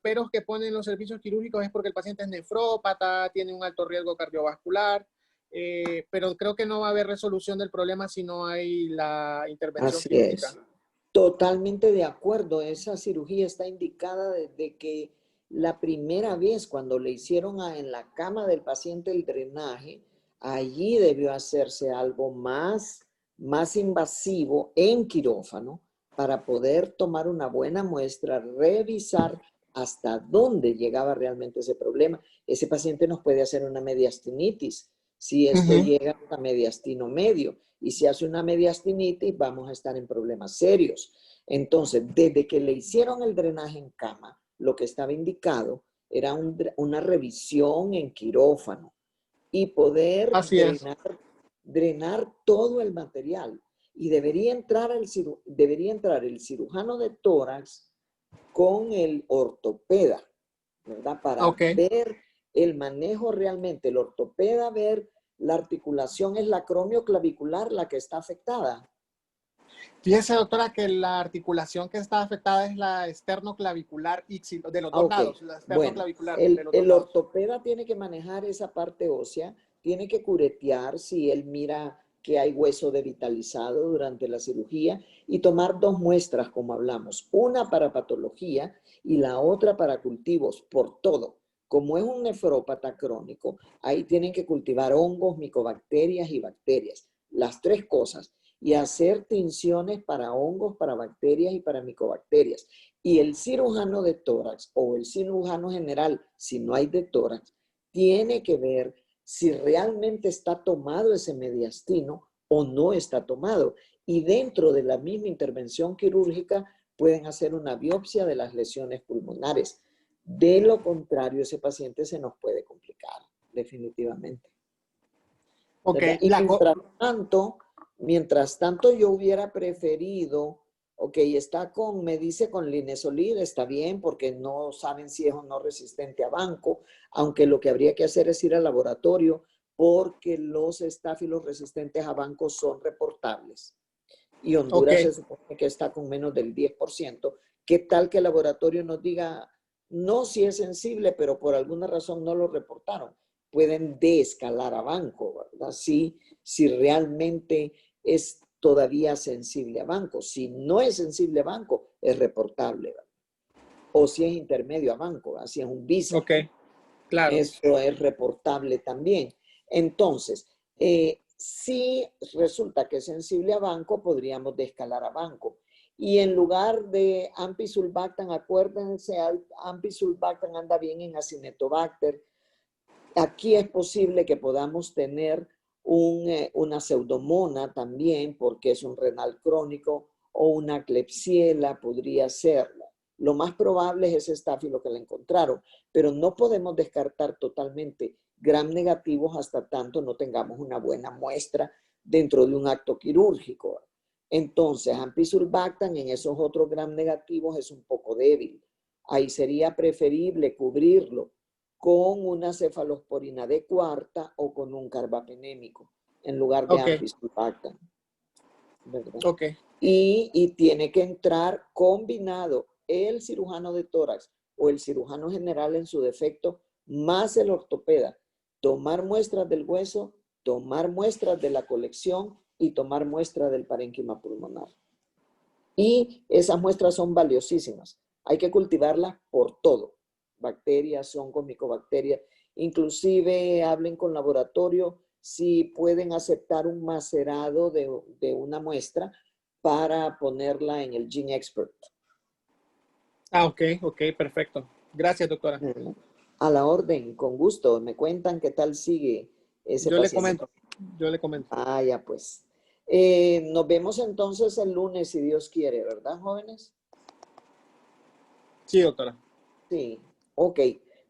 peros que ponen los servicios quirúrgicos es porque el paciente es nefrópata, tiene un alto riesgo cardiovascular, pero creo que no va a haber resolución del problema si no hay la intervención Así quirúrgica. es. Totalmente de acuerdo. Esa cirugía está indicada desde que la primera vez cuando le hicieron en la cama del paciente el drenaje, allí debió hacerse algo más invasivo en quirófano para poder tomar una buena muestra, revisar hasta dónde llegaba realmente ese problema. Ese paciente nos puede hacer una mediastinitis si esto llega a mediastino medio. Y si hace una mediastinitis, vamos a estar en problemas serios. Entonces, desde que le hicieron el drenaje en cama, lo que estaba indicado era una revisión en quirófano y poder Así es. drenar todo el material. Y debería entrar el cirujano de tórax con el ortopeda, ¿verdad? Para ver el manejo realmente. El ortopeda ver la articulación, es la acromioclavicular la que está afectada. Fíjese, doctora, que la articulación que está afectada es la esternoclavicular de los dos lados. La esternoclavicular de los dos El lados. ortopeda tiene que manejar esa parte ósea, tiene que curetear si él mira que hay hueso devitalizado durante la cirugía y tomar dos muestras, como hablamos, una para patología y la otra para cultivos, por todo. Como es un nefrópata crónico, ahí tienen que cultivar hongos, micobacterias y bacterias, las tres cosas, y hacer tinciones para hongos, para bacterias y para micobacterias. Y el cirujano de tórax o el cirujano general, si no hay de tórax, tiene que ver si realmente está tomado ese mediastino o no está tomado. Y dentro de la misma intervención quirúrgica pueden hacer una biopsia de las lesiones pulmonares. De lo contrario, ese paciente se nos puede complicar, definitivamente. Okay. Y mientras tanto, yo hubiera preferido, me dice con Linezolid, está bien, porque no saben si es o no resistente a banco, aunque lo que habría que hacer es ir al laboratorio, porque los estáfilos resistentes a banco son reportables. Y Honduras se supone que está con menos del 10%. ¿Qué tal que el laboratorio nos diga, no si es sensible, pero por alguna razón no lo reportaron? Pueden desescalar a banco, ¿verdad? Si realmente es todavía sensible a banco. Si no es sensible a banco, es reportable, ¿verdad? O si es intermedio a banco, así es un visa. Claro. Eso es reportable también. Entonces, si resulta que es sensible a banco, podríamos desescalar a banco. Y en lugar de ampicilbactam, acuérdense, ampicilbactam anda bien en Acinetobacter. Aquí es posible que podamos tener una pseudomona también, porque es un renal crónico, o una Klebsiella podría ser. Lo más probable es ese estáfilo que le encontraron, pero no podemos descartar totalmente gram negativos hasta tanto no tengamos una buena muestra dentro de un acto quirúrgico. Entonces, ampicilbactam en esos otros gram negativos es un poco débil. Ahí sería preferible cubrirlo con una cefalosporina de cuarta o con un carbapenémico en lugar de ampicilbactam. Y tiene que entrar combinado el cirujano de tórax o el cirujano general en su defecto, más el ortopeda. Tomar muestras del hueso, tomar muestras de la colección y tomar muestras del parénquima pulmonar. Y esas muestras son valiosísimas. Hay que cultivarlas por todo. Bacterias, hongos, micobacterias. Inclusive hablen con laboratorio si pueden aceptar un macerado de una muestra para ponerla en el Gene Expert. Ok, perfecto. Gracias, doctora. A la orden, con gusto. Me cuentan qué tal sigue ese paciente. Yo le comento. Ah, ya pues. Nos vemos entonces el lunes, si Dios quiere, ¿verdad, jóvenes? Sí, doctora. Sí, ok,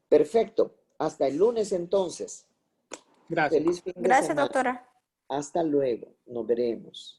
perfecto. Hasta el lunes entonces. Gracias. Feliz fin de Gracias, semana. doctora. Hasta luego, nos veremos.